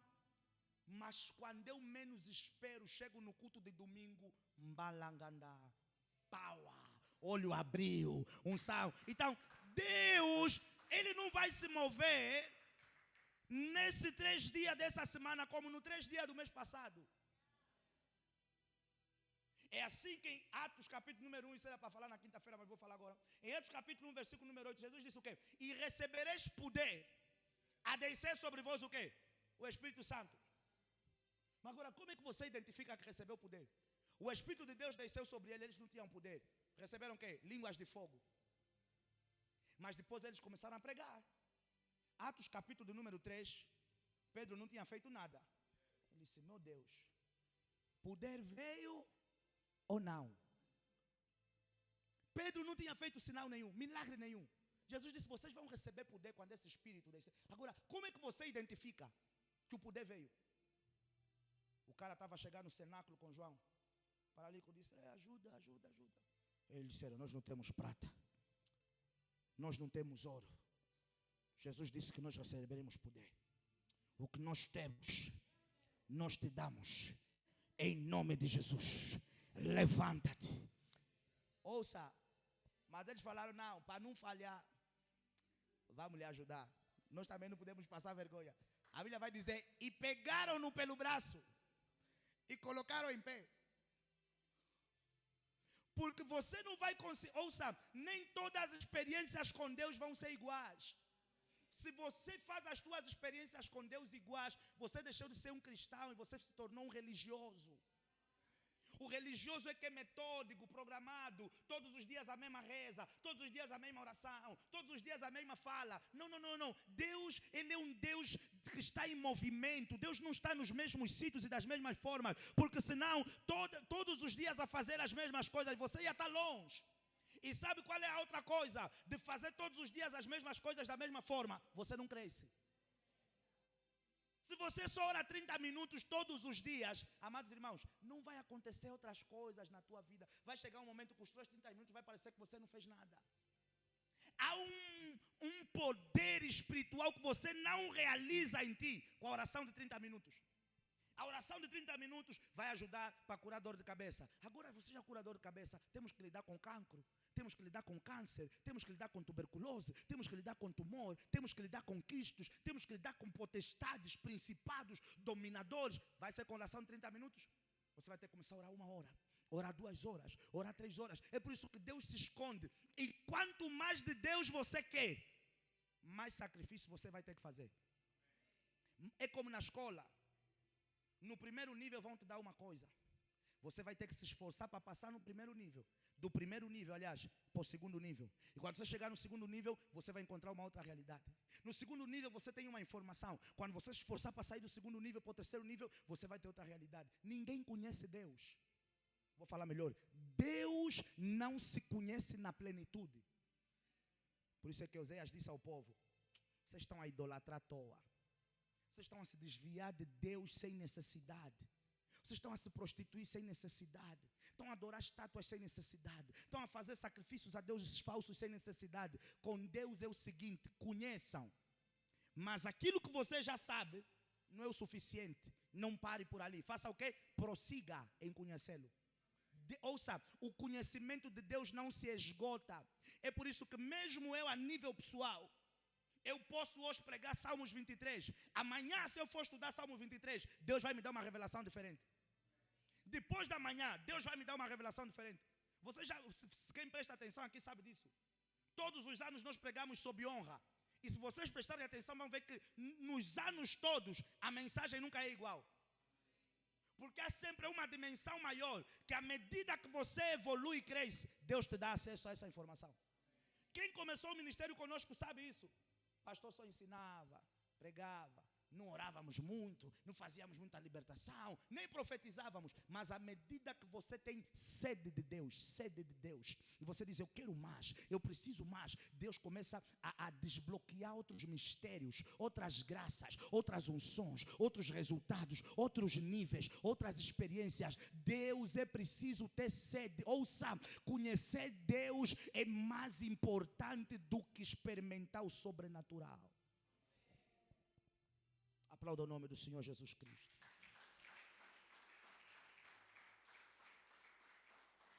mas quando eu menos espero, chego no culto de domingo, mbalanganda, paua, olho abriu, unção. Então, Deus, Ele não vai se mover nesse 3 dias dessa semana como no 3 dias do mês passado. É assim que em Atos capítulo número 1, isso era para falar na quinta-feira, mas vou falar agora. Em Atos capítulo 1, versículo número 8, Jesus disse o quê? E recebereis poder a descer sobre vós o quê? O Espírito Santo. Mas agora, como é que você identifica que recebeu poder? O Espírito de Deus desceu sobre eles não tinham poder. Receberam o quê? Línguas de fogo. Mas depois eles começaram a pregar. Atos capítulo número 3, Pedro não tinha feito nada. Ele disse, meu Deus, poder veio ou não? Pedro não tinha feito sinal nenhum, milagre nenhum. Jesus disse, vocês vão receber poder quando esse Espírito descer. Agora, como é que você identifica que o poder veio? O cara estava chegando no cenáculo com João. Paralítico disse, ajuda. Eles disseram, nós não temos prata. Nós não temos ouro. Jesus disse que nós receberemos poder. O que nós temos, nós te damos. Em nome de Jesus. Levanta-te. Ouça. Mas eles falaram, não, para não falhar, vamos lhe ajudar. Nós também não podemos passar vergonha. A Bíblia vai dizer, e pegaram-no pelo braço e colocaram em pé. Porque você não vai conseguir, ouça, nem todas as experiências com Deus vão ser iguais. Se você faz as suas experiências com Deus iguais, você deixou de ser um cristão e você se tornou um religioso. O religioso é que é metódico, programado, todos os dias a mesma reza, todos os dias a mesma oração, todos os dias a mesma fala. Não. Deus, Ele é um Deus que está em movimento. Deus não está nos mesmos sítios e das mesmas formas, porque senão todos os dias a fazer as mesmas coisas, você ia estar longe. E sabe qual é a outra coisa? De fazer todos os dias as mesmas coisas da mesma forma, você não cresce. Se você só ora 30 minutos todos os dias, amados irmãos, não vai acontecer outras coisas na tua vida. Vai chegar um momento que os 30 minutos vai parecer que você não fez nada. Há um poder espiritual que você não realiza em ti com a oração de 30 minutos. A oração de 30 minutos vai ajudar para curar dor de cabeça. Agora você já cura dor de cabeça, temos que lidar com cancro. Temos que lidar com câncer, temos que lidar com tuberculose, temos que lidar com tumor, temos que lidar com quistos, temos que lidar com potestades, principados, dominadores. Vai ser com oração de 30 minutos? Você vai ter que começar a orar 1 hora, orar 2 horas, orar 3 horas. É por isso que Deus se esconde. E quanto mais de Deus você quer, mais sacrifício você vai ter que fazer. É como na escola. No primeiro nível vão te dar uma coisa. Você vai ter que se esforçar para passar no primeiro nível. Do primeiro nível, aliás, para o segundo nível. E quando você chegar no segundo nível, você vai encontrar uma outra realidade. No segundo nível, você tem uma informação. Quando você se esforçar para sair do segundo nível para o terceiro nível, você vai ter outra realidade. Ninguém conhece Deus. Vou falar melhor. Deus não se conhece na plenitude. Por isso é que Oséias disse ao povo, vocês estão a idolatrar à toa. Vocês estão a se desviar de Deus sem necessidade. Vocês estão a se prostituir sem necessidade. Estão a adorar estátuas sem necessidade. Estão a fazer sacrifícios a deuses falsos sem necessidade. Com Deus é o seguinte, conheçam. Mas aquilo que você já sabe não é o suficiente. Não pare por ali. Faça o quê? Prossiga em conhecê-lo. Ouça, o conhecimento de Deus não se esgota. É por isso que mesmo eu a nível pessoal, eu posso hoje pregar Salmos 23. Amanhã, se eu for estudar Salmos 23, Deus vai me dar uma revelação diferente. Depois da manhã, Deus vai me dar uma revelação diferente. Você já, quem presta atenção aqui sabe disso. Todos os anos nós pregamos sob honra. E se vocês prestarem atenção, vão ver que nos anos todos, a mensagem nunca é igual. Porque há sempre uma dimensão maior, que à medida que você evolui e cresce, Deus te dá acesso a essa informação. Quem começou o ministério conosco sabe isso. Pastor só ensinava, pregava, não orávamos muito, não fazíamos muita libertação, nem profetizávamos. Mas à medida que você tem sede de Deus, e você diz, eu quero mais, eu preciso mais, Deus começa a desbloquear outros mistérios, outras graças, outras unções, outros resultados, outros níveis, outras experiências. Deus é preciso ter sede. Ouça, conhecer Deus é mais importante do que experimentar o sobrenatural. Aplauda o nome do Senhor Jesus Cristo.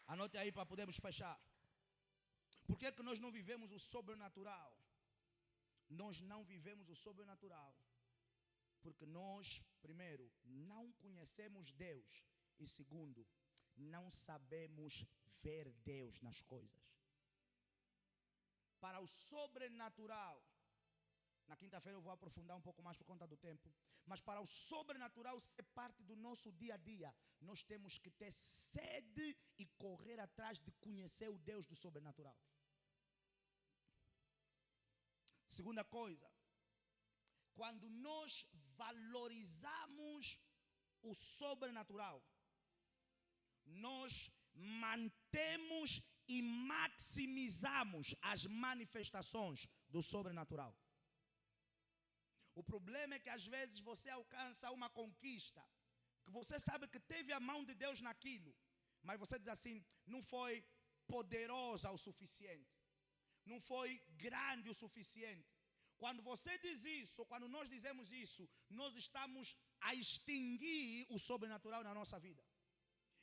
Anote aí para podermos fechar. Por que nós não vivemos o sobrenatural? Nós não vivemos o sobrenatural porque nós, primeiro, não conhecemos Deus. E segundo, não sabemos ver Deus nas coisas. Para o sobrenatural, na quinta-feira eu vou aprofundar um pouco mais por conta do tempo. Mas para o sobrenatural ser parte do nosso dia a dia, nós temos que ter sede e correr atrás de conhecer o Deus do sobrenatural. Segunda coisa, quando nós valorizamos o sobrenatural, nós mantemos e maximizamos as manifestações do sobrenatural. O problema é que às vezes você alcança uma conquista, que você sabe que teve a mão de Deus naquilo, mas você diz assim, não foi poderosa o suficiente, não foi grande o suficiente. Quando você diz isso, ou quando nós dizemos isso, nós estamos a extinguir o sobrenatural na nossa vida.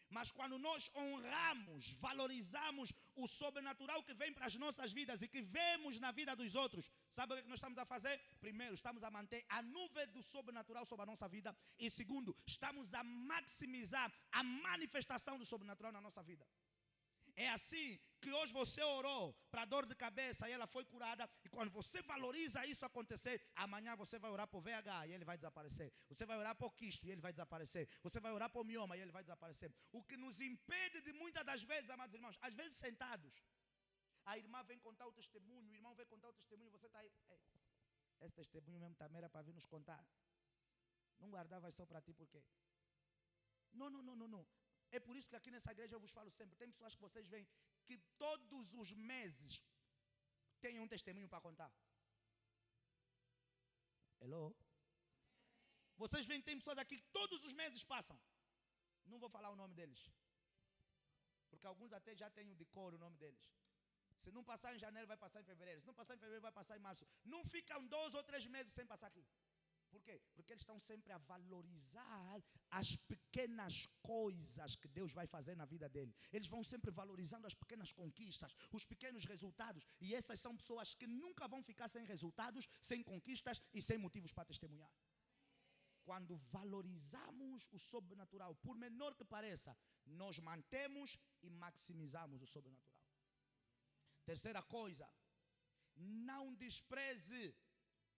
Mas quando nós honramos, valorizamos o sobrenatural que vem para as nossas vidas e que vemos na vida dos outros, sabe o que nós estamos a fazer? Primeiro, estamos a manter a nuvem do sobrenatural sobre a nossa vida. E segundo, estamos a maximizar a manifestação do sobrenatural na nossa vida. É assim que hoje você orou para dor de cabeça e ela foi curada. E quando você valoriza isso acontecer, amanhã você vai orar por VH e ele vai desaparecer. Você vai orar por quisto e ele vai desaparecer. Você vai orar por mioma e ele vai desaparecer. O que nos impede de muitas das vezes, amados irmãos, às vezes sentados, a irmã vem contar o testemunho, o irmão vem contar o testemunho e você está aí. Esse testemunho mesmo também era para vir nos contar. Não guardava só para ti, por quê? Não. É por isso que aqui nessa igreja eu vos falo sempre. Tem pessoas que vocês veem que todos os meses têm um testemunho para contar. Hello? Vocês veem que tem pessoas aqui que todos os meses passam. Não vou falar o nome deles, porque alguns até já têm de cor o nome deles. Se não passar em janeiro, vai passar em fevereiro. Se não passar em fevereiro, vai passar em março. Não ficam 2 ou 3 meses sem passar aqui. Por quê? Porque eles estão sempre a valorizar as pequenas coisas que Deus vai fazer na vida dele. Eles vão sempre valorizando as pequenas conquistas, os pequenos resultados. E essas são pessoas que nunca vão ficar sem resultados, sem conquistas e sem motivos para testemunhar. Quando valorizamos o sobrenatural, por menor que pareça, nós mantemos e maximizamos o sobrenatural. Terceira coisa, não despreze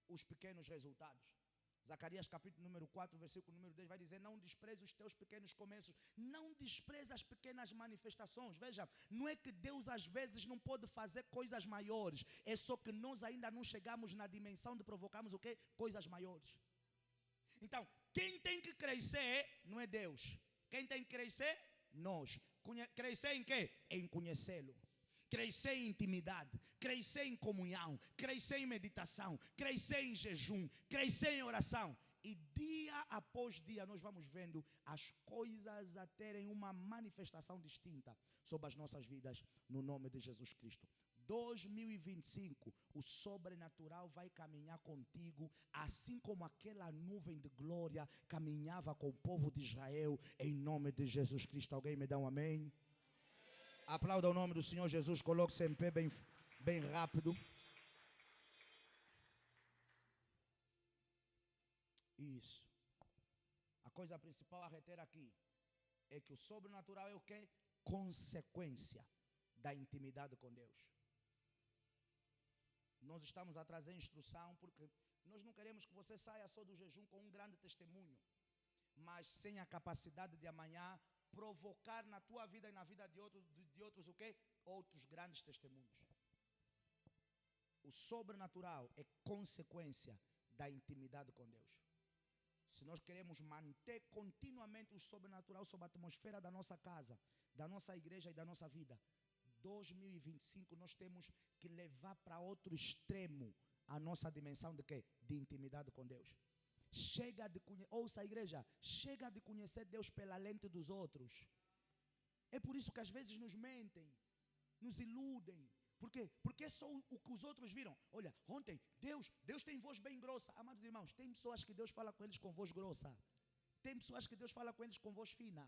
os pequenos resultados. Zacarias capítulo número 4, versículo número 10 vai dizer, não despreze os teus pequenos começos, não despreze as pequenas manifestações. Veja, não é que Deus às vezes não pode fazer coisas maiores, é só que nós ainda não chegamos na dimensão de provocarmos o quê? Coisas maiores. Então, quem tem que crescer não é Deus. Quem tem que crescer? Nós. Crescer em quê? Em conhecê-lo. Crescer em intimidade, crescer em comunhão, crescer em meditação, crescer em jejum, crescer em oração. E dia após dia nós vamos vendo as coisas a terem uma manifestação distinta sobre as nossas vidas no nome de Jesus Cristo. 2025, o sobrenatural vai caminhar contigo, assim como aquela nuvem de glória caminhava com o povo de Israel, em nome de Jesus Cristo. Alguém me dá um amém? Aplauda o nome do Senhor Jesus, coloque-se em pé bem rápido. Isso. A coisa principal a reter aqui é que o sobrenatural é o quê? Consequência da intimidade com Deus. Nós estamos a trazer instrução porque nós não queremos que você saia só do jejum com um grande testemunho, mas sem a capacidade de amanhã provocar na tua vida e na vida de outros o quê? Outros grandes testemunhos. O sobrenatural é consequência da intimidade com Deus. se nós queremos manter continuamente o sobrenatural sobre a atmosfera da nossa casa, da nossa igreja e da nossa vida, 2025 nós temos que levar para outro extremo a nossa dimensão de quê? De intimidade com Deus. Chega de conhecer, ouça a igreja, chega de conhecer Deus pela lente dos outros. É por isso que às vezes nos mentem, nos iludem. Por quê? Porque é só o que os outros viram. Olha, ontem, Deus tem voz bem grossa. Amados irmãos, tem pessoas que Deus fala com eles com voz grossa. Tem pessoas que Deus fala com eles com voz fina.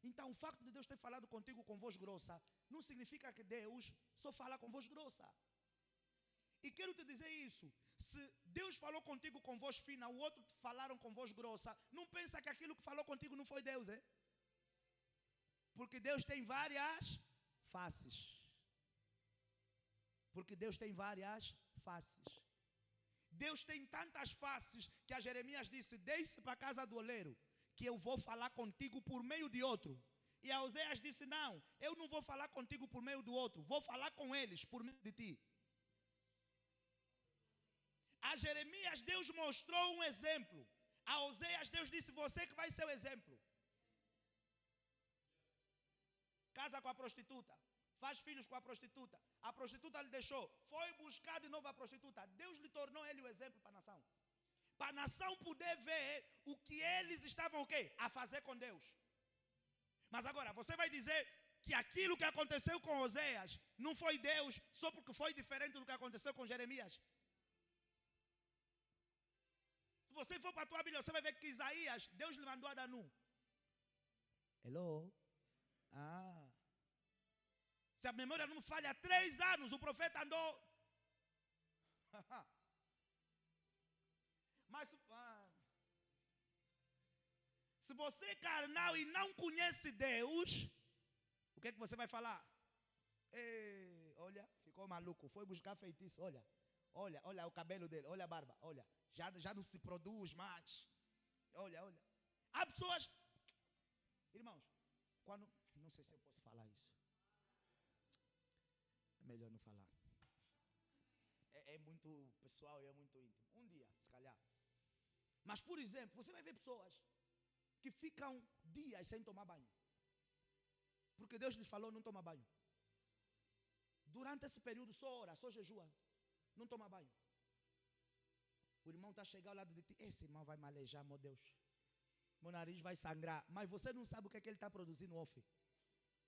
Então, o facto de Deus ter falado contigo com voz grossa, não significa que Deus só fala com voz grossa. E quero te dizer isso. Se Deus falou contigo com voz fina, o outro te falaram com voz grossa, não pensa que aquilo que falou contigo não foi Deus, é? Porque Deus tem várias faces. Porque Deus tem várias faces. Deus tem tantas faces que a Jeremias disse: desce para a casa do oleiro, que eu vou falar contigo por meio de outro. E a Oséias disse: não, eu não vou falar contigo por meio do outro, vou falar com eles por meio de ti. A Jeremias Deus mostrou um exemplo. A Oséias Deus disse: você que vai ser o exemplo. Casa com a prostituta, faz filhos com a prostituta lhe deixou, foi buscar de novo a prostituta, Deus lhe tornou ele o exemplo para a nação. Para a nação poder ver o que eles estavam o quê? A fazer com Deus. Mas agora, você vai dizer que aquilo que aconteceu com Oséias não foi Deus, só porque foi diferente do que aconteceu com Jeremias? Se você for para a tua Bíblia, você vai ver que Isaías, Deus lhe mandou a dar nu. Hello? Se a memória não me falha, 3 anos o profeta andou. Mas se você é carnal e não conhece Deus, o que é que você vai falar? Ei, olha, ficou maluco, foi buscar feitiço, olha o cabelo dele, olha a barba, olha, já não se produz mais. Olha. Há pessoas, irmãos, não sei se eu posso falar isso. É melhor não falar. É muito pessoal e é muito íntimo. Um dia, se calhar. Mas, por exemplo, você vai ver pessoas que ficam dias sem tomar banho. Porque Deus lhes falou: não toma banho. Durante esse período só ora, só jejua. Não toma banho. O irmão está chegando ao lado de ti. Esse irmão vai me alejar, meu Deus. Meu nariz vai sangrar. Mas você não sabe o que é que ele está produzindo off.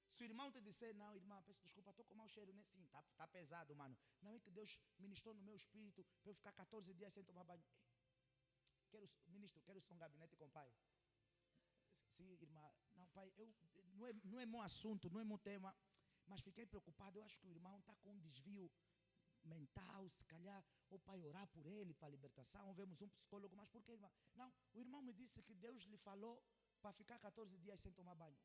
Se o irmão te disser: não, irmã, peço desculpa, estou com mau cheiro, né? Sim, tá pesado, mano. Não, é que Deus ministrou no meu espírito para eu ficar 14 dias sem tomar banho. Ministro, quero só um gabinete com o pai. Sim, irmã. Não, pai, não é meu assunto, não é meu tema. Mas fiquei preocupado. Eu acho que o irmão está com um desvio mental, se calhar. Ou pai, orar por ele, para a libertação. Ou vemos um psicólogo. Mas por que, irmão? Não, o irmão me disse que Deus lhe falou para ficar 14 dias sem tomar banho.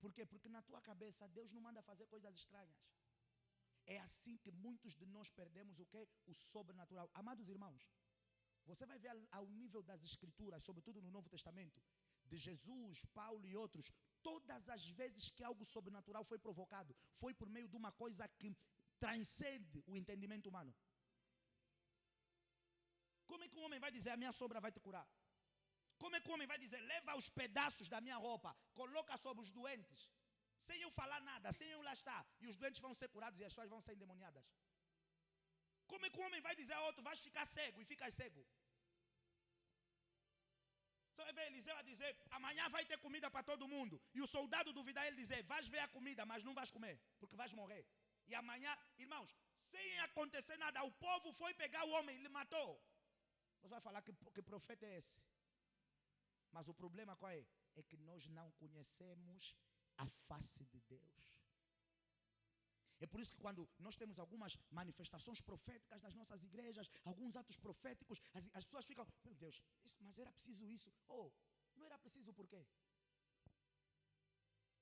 Por quê? Porque na tua cabeça Deus não manda fazer coisas estranhas. É assim que muitos de nós perdemos o quê? O sobrenatural. Amados irmãos, você vai ver ao nível das escrituras, sobretudo no Novo Testamento, de Jesus, Paulo e outros, todas as vezes que algo sobrenatural foi provocado, foi por meio de uma coisa que transcende o entendimento humano. Como é que um homem vai dizer: a minha sombra vai te curar? Como é que o homem vai dizer: leva os pedaços da minha roupa, coloca sobre os doentes, sem eu falar nada, sem eu lá estar, e os doentes vão ser curados e as pessoas vão ser endemoniadas? Como é que o homem vai dizer a outro: vais ficar cego, e ficas cego? Você vai ver Eliseu a dizer: amanhã vai ter comida para todo mundo, e o soldado duvidar, ele dizer: vais ver a comida, mas não vais comer, porque vais morrer. E amanhã, irmãos, sem acontecer nada, o povo foi pegar o homem e lhe matou. Você vai falar: que profeta é esse? Mas o problema qual é? É que nós não conhecemos a face de Deus. É por isso que quando nós temos algumas manifestações proféticas nas nossas igrejas, alguns atos proféticos, as pessoas ficam: meu Deus, mas era preciso isso? Oh, não era preciso por quê?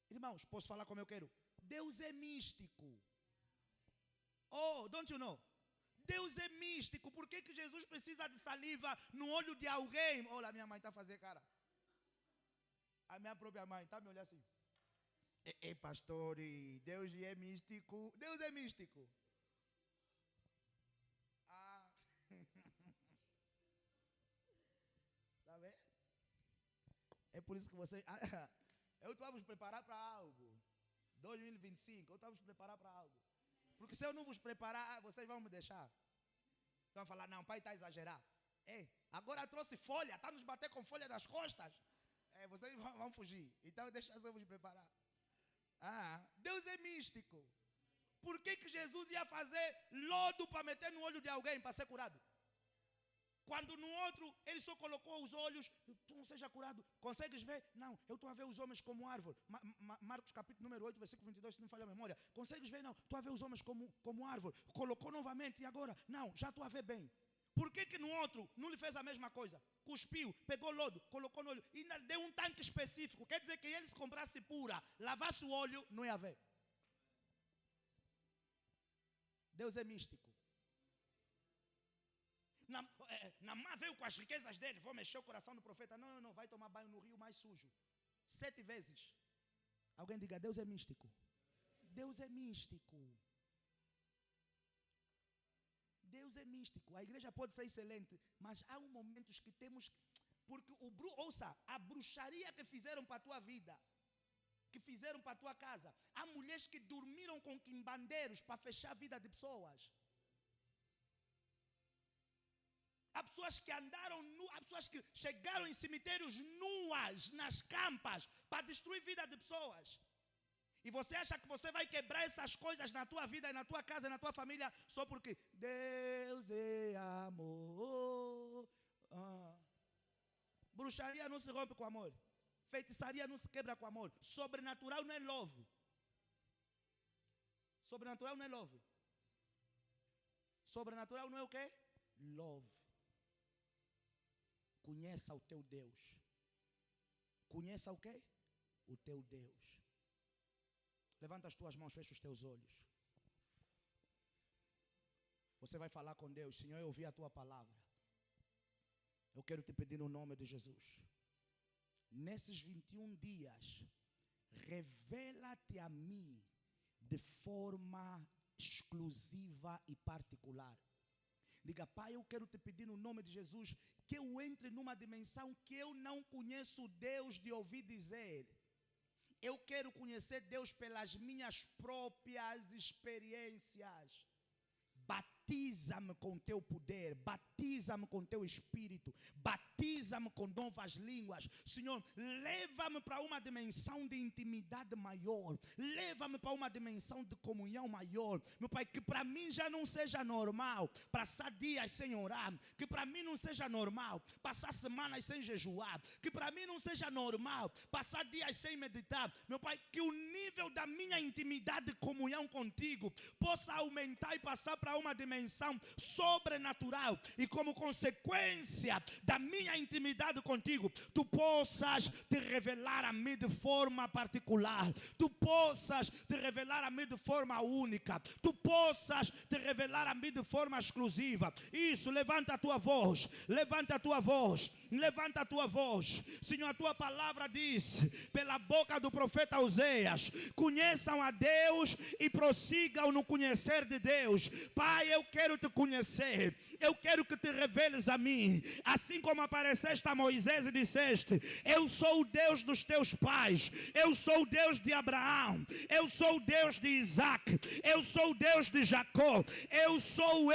Irmãos, posso falar como eu quero? Deus é místico. Oh, don't you know? Deus é místico. Por que Jesus precisa de saliva no olho de alguém? Olha, a minha mãe está a fazer cara. A minha própria mãe está a me olhar assim. Pastor, Deus é místico. Deus é místico. É por isso que você... Eu estou a vos preparar para algo. 2025, eu estou a vos preparar para algo. Porque se eu não vos preparar, vocês vão me deixar. Vão falar, não, pai está a exagerar. Agora trouxe folha, está a nos bater com folha nas costas. Vocês vão fugir. Então deixa eu vos preparar. Deus é místico. Por que Jesus ia fazer lodo para meter no olho de alguém para ser curado? Quando no outro ele só colocou os olhos, tu não seja curado. Consegues ver? Não, eu estou a ver os homens como árvore. Marcos capítulo número 8, versículo 22, se não falha a memória. Consegues ver? Não, estou a ver os homens como árvore. Colocou novamente e agora? Não, já estou a ver bem. Por que no outro não lhe fez a mesma coisa? Cuspiu, pegou lodo, colocou no olho e ainda deu um tanque específico. Quer dizer que ele se comprasse pura, lavasse o olho, não ia ver. Deus é místico. Namã veio com as riquezas dele, vou mexer o coração do profeta. Não, vai tomar banho no rio mais sujo. 7 vezes. Alguém diga, Deus é místico. Deus é místico. Deus é místico. A igreja pode ser excelente, mas há momentos que temos... Porque ouça, a bruxaria que fizeram para a tua vida, que fizeram para a tua casa. Há mulheres que dormiram com quimbandeiros para fechar a vida de pessoas. Há pessoas que andaram há pessoas que chegaram em cemitérios nuas, nas campas, para destruir a vida de pessoas. E você acha que você vai quebrar essas coisas na tua vida, na tua casa, na tua família, só porque Deus é amor. Bruxaria não se rompe com amor. Feitiçaria não se quebra com amor. Sobrenatural não é love. Sobrenatural não é love. Sobrenatural não é o quê? Love. Conheça o teu Deus. Conheça o quê? O teu Deus. Levanta as tuas mãos, fecha os teus olhos. Você vai falar com Deus. Senhor, eu ouvi a tua palavra. Eu quero te pedir no nome de Jesus. Nesses 21 dias, revela-te a mim de forma exclusiva e particular. Diga, Pai, eu quero te pedir no nome de Jesus que eu entre numa dimensão que eu não conheço Deus de ouvir dizer. Eu quero conhecer Deus pelas minhas próprias experiências. Batiza-me com teu poder, batiza-me com teu espírito, batiza-me com novas línguas. Senhor, leva-me para uma dimensão de intimidade maior, leva-me para uma dimensão de comunhão maior. Meu Pai, que para mim já não seja normal passar dias sem orar, que para mim não seja normal passar semanas sem jejuar, que para mim não seja normal passar dias sem meditar. Meu Pai, que o nível da minha intimidade e comunhão contigo possa aumentar e passar para uma dimensão sobrenatural, e como consequência da minha intimidade contigo, tu possas te revelar a mim de forma particular, tu possas te revelar a mim de forma única, tu possas te revelar a mim de forma exclusiva. Isso, levanta a tua voz, levanta a tua voz, levanta a tua voz. Senhor, a tua palavra diz pela boca do profeta Oséias: conheçam a Deus e prossigam no conhecer de Deus. Pai, eu quero te conhecer, eu quero que te reveles a mim, assim como apareceste a Moisés e disseste: eu sou o Deus dos teus pais, eu sou o Deus de Abraão, eu sou o Deus de Isaac, eu sou o Deus de Jacó, eu sou.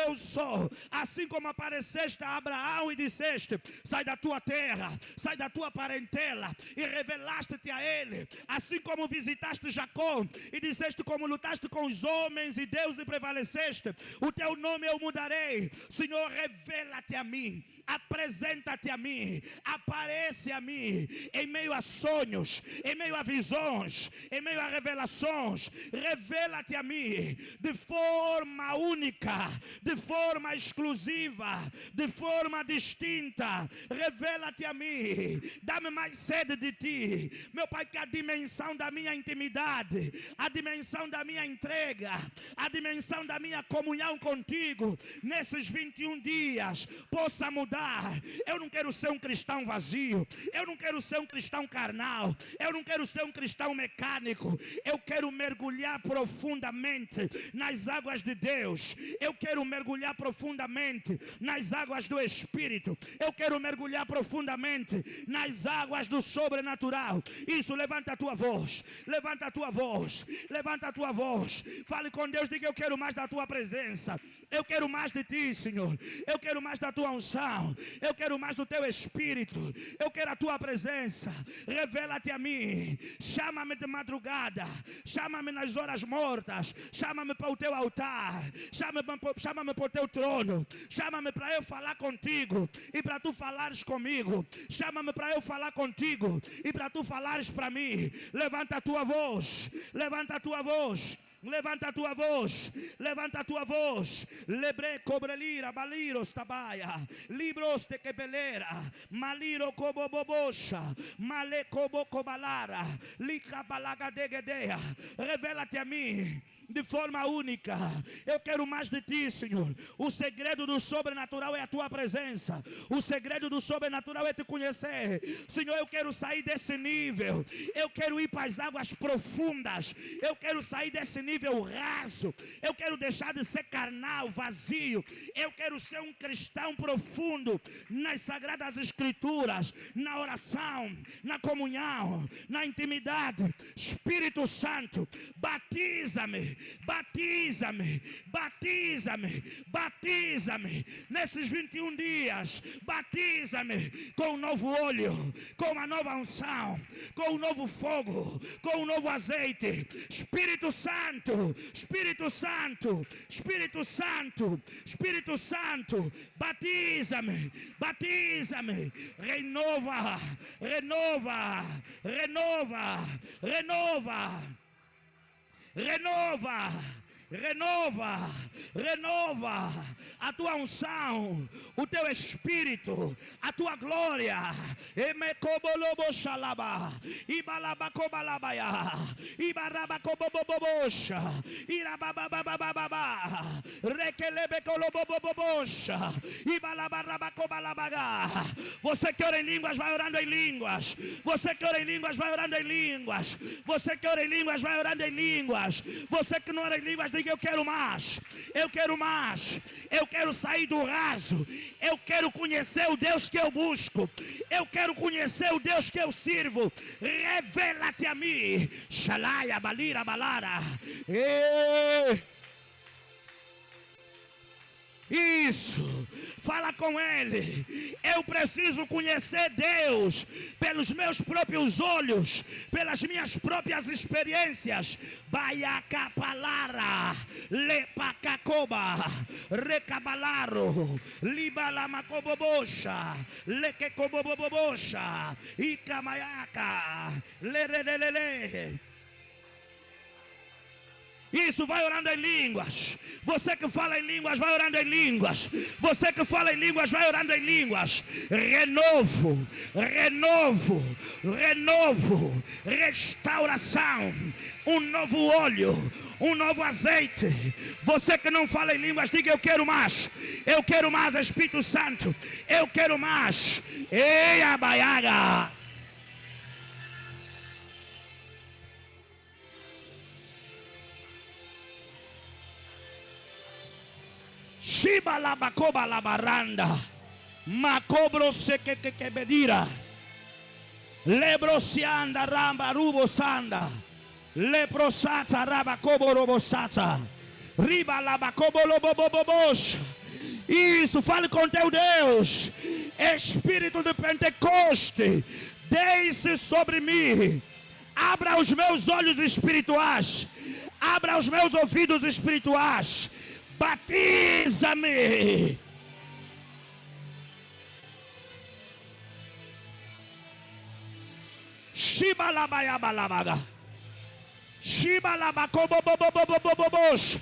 Assim como apareceste a Abraão e disseste: sai da tua terra, sai da tua parentela, e revelaste-te a ele, assim como visitaste Jacó e disseste como lutaste com os homens e Deus e prevaleceste, o teu nome eu mudarei. Senhor, revela-te a mim, apresenta-te a mim, aparece a mim em meio a sonhos, em meio a visões, em meio a revelações. Revela-te a mim de forma única, de forma exclusiva, de forma distinta. Revela-te a mim, dá-me mais sede de ti, meu Pai, que a dimensão da minha intimidade, a dimensão da minha entrega, a dimensão da minha comunhão contigo nesses 21 dias possa mudar. Eu não quero ser um cristão vazio, eu não quero ser um cristão carnal, eu não quero ser um cristão mecânico. Eu quero mergulhar profundamente nas águas de Deus, eu quero mergulhar profundamente nas águas do Espírito, eu quero mergulhar mergulhar profundamente nas águas do sobrenatural. Isso, levanta a tua voz. Levanta a tua voz. Levanta a tua voz. Fale com Deus, diga: eu quero mais da tua presença. Eu quero mais de ti, Senhor. Eu quero mais da tua unção. Eu quero mais do teu Espírito. Eu quero a tua presença. Revela-te a mim. Chama-me de madrugada. Chama-me nas horas mortas. Chama-me para o teu altar. Chama-me para o teu trono. Chama-me para eu falar contigo e para tu falares comigo. Chama-me para eu falar contigo e para tu falares para mim. Levanta a tua voz. Levanta a tua voz. Levanta a tua voz, levanta a tua voz. Lebre cobrelira, baliros tabaia, libros de quebelera, maliro cobobobosha, male cobocobalara, lica balagadegedeia. Revela-te a mim de forma única. Eu quero mais de ti, Senhor. O segredo do sobrenatural é a tua presença. O segredo do sobrenatural é te conhecer. Senhor, eu quero sair desse nível. Eu quero ir para as águas profundas. Eu quero sair desse nível raso. Eu quero deixar de ser carnal, vazio. Eu quero ser um cristão profundo nas sagradas escrituras, na oração, na comunhão, na intimidade. Espírito Santo, batiza-me. Batiza-me, batiza-me, batiza-me. Nesses 21 dias, batiza-me com um novo óleo, com uma nova unção, com um novo fogo, com um novo azeite. Espírito Santo, Espírito Santo, Espírito Santo, Espírito Santo, batiza-me, batiza-me. Renova, renova, renova, renova. Renova, renova, renova a tua unção, o teu espírito, a tua glória. Emecobolobo xalaba, ibalabacobalabaya, ibarabacobobobosha, irababababababa, requelebecolobobobobocha, ibalabarabacobalabagá. Você que ora em línguas, vai orando em línguas. Você que ora em línguas, vai orando em línguas. Você que ora em línguas, vai orando em línguas. Você que não ora em línguas, diga: eu quero mais. Eu quero mais. Eu quero sair do raso. Eu quero conhecer o Deus que eu busco. Eu quero conhecer o Deus que eu sirvo. Revela-te a mim. Xalaia, balira, balara. Isso, fala com Ele. Eu preciso conhecer Deus pelos meus próprios olhos, pelas minhas próprias experiências. Baiacapalara, lepacacoba, recabalaro, libalamacobobocha, lequecobobobosha, icamaiaca, lerelelele. Isso, vai orando em línguas. Você que fala em línguas, vai orando em línguas. Você que fala em línguas, vai orando em línguas. Renovo, renovo, renovo, restauração. Um novo óleo, um novo azeite. Você que não fala em línguas, diga: eu quero mais. Eu quero mais, Espírito Santo. Eu quero mais. Ei, abaiaga. Shiba la bacoba la baranda, macobro se que bedira, lebrosianda ramba rubo sanda, leprosata rabacobo robosata, riba la bacobo lobobobos. Isso, fale com teu Deus. Espírito de Pentecoste, desce sobre mim. Abra os meus olhos espirituais. Abra os meus ouvidos espirituais. Batiza-me. Shibalabayabalabaga. Shibalabacobobobobobobobobosh.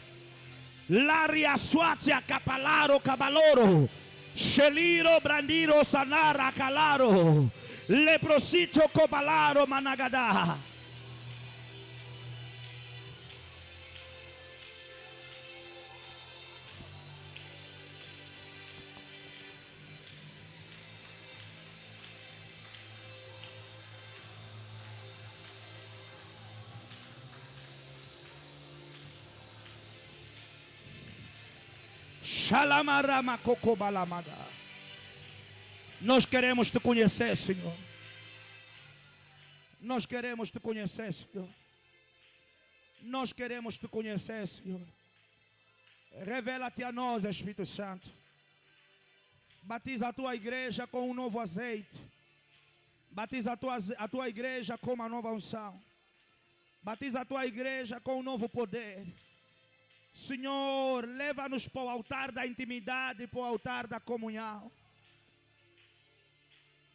Laria suatia capalaro cabaloro. Sheliro brandiro sanara calaro. Leprosito cobalaro managada. Shalamarama kokobalamaga. Nós queremos te conhecer, Senhor. Nós queremos te conhecer, Senhor. Nós queremos te conhecer, Senhor. Revela-te a nós, Espírito Santo. Batiza a tua igreja com um novo azeite. Batiza a tua igreja com uma nova unção. Batiza a tua igreja com um novo poder. Senhor, leva-nos para o altar da intimidade, para o altar da comunhão.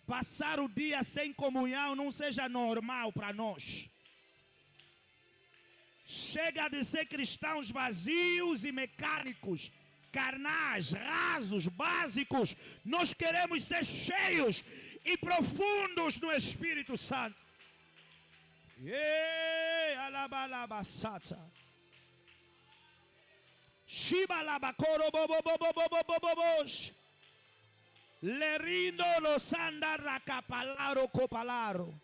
Passar o dia sem comunhão não seja normal para nós. Chega de ser cristãos vazios e mecânicos, carnais, rasos, básicos. Nós queremos ser cheios e profundos no Espírito Santo. Lerindo los andara capalaro copalaro.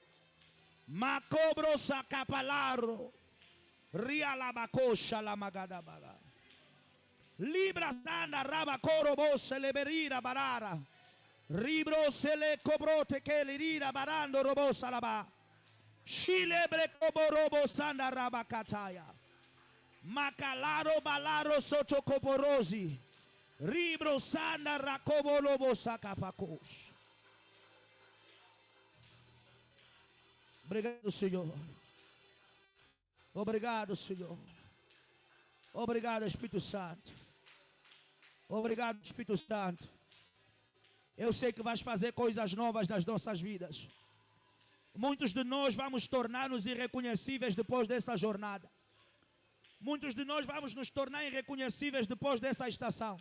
Macobro sacapalaro. Ria la bacosha la magadabaga. Libra sanda rabacoro bosse le berira barara. Ribro se le cobrote che le rira barando robosa la ba. Shilebre coborobo sanda rabacataya. Macalaro balaro sotto coporosi. Ribro sanda racobolobo sacapacos. Obrigado, Senhor. Obrigado, Senhor. Obrigado, Espírito Santo. Obrigado, Espírito Santo. Eu sei que vais fazer coisas novas nas nossas vidas. Muitos de nós vamos tornar-nos irreconhecíveis depois dessa jornada. Muitos de nós vamos nos tornar irreconhecíveis depois dessa estação.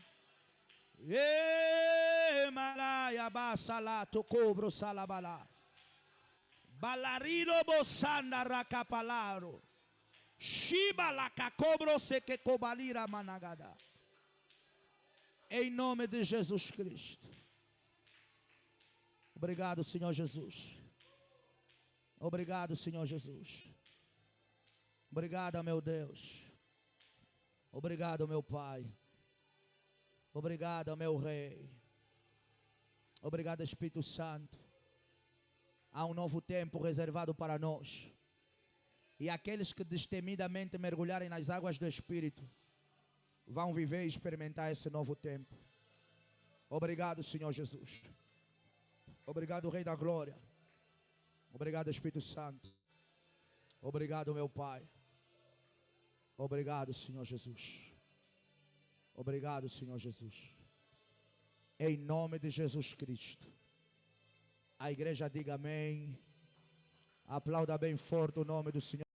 Malaya basalato cobro salabala. Balarino bosanda racapalaro. Shiba la cacobro se que cobalira managada. Em nome de Jesus Cristo. Obrigado, Senhor Jesus. Obrigado, Senhor Jesus. Obrigado, meu Deus. Obrigado, meu Pai. Obrigado, meu Rei. Obrigado, Espírito Santo. Há um novo tempo reservado para nós. E aqueles que destemidamente mergulharem nas águas do Espírito vão viver e experimentar esse novo tempo. Obrigado, Senhor Jesus. Obrigado, Rei da Glória. Obrigado, Espírito Santo. Obrigado, meu Pai. Obrigado, Senhor Jesus. Obrigado, Senhor Jesus. Em nome de Jesus Cristo. A igreja diga amém. Aplauda bem forte o nome do Senhor.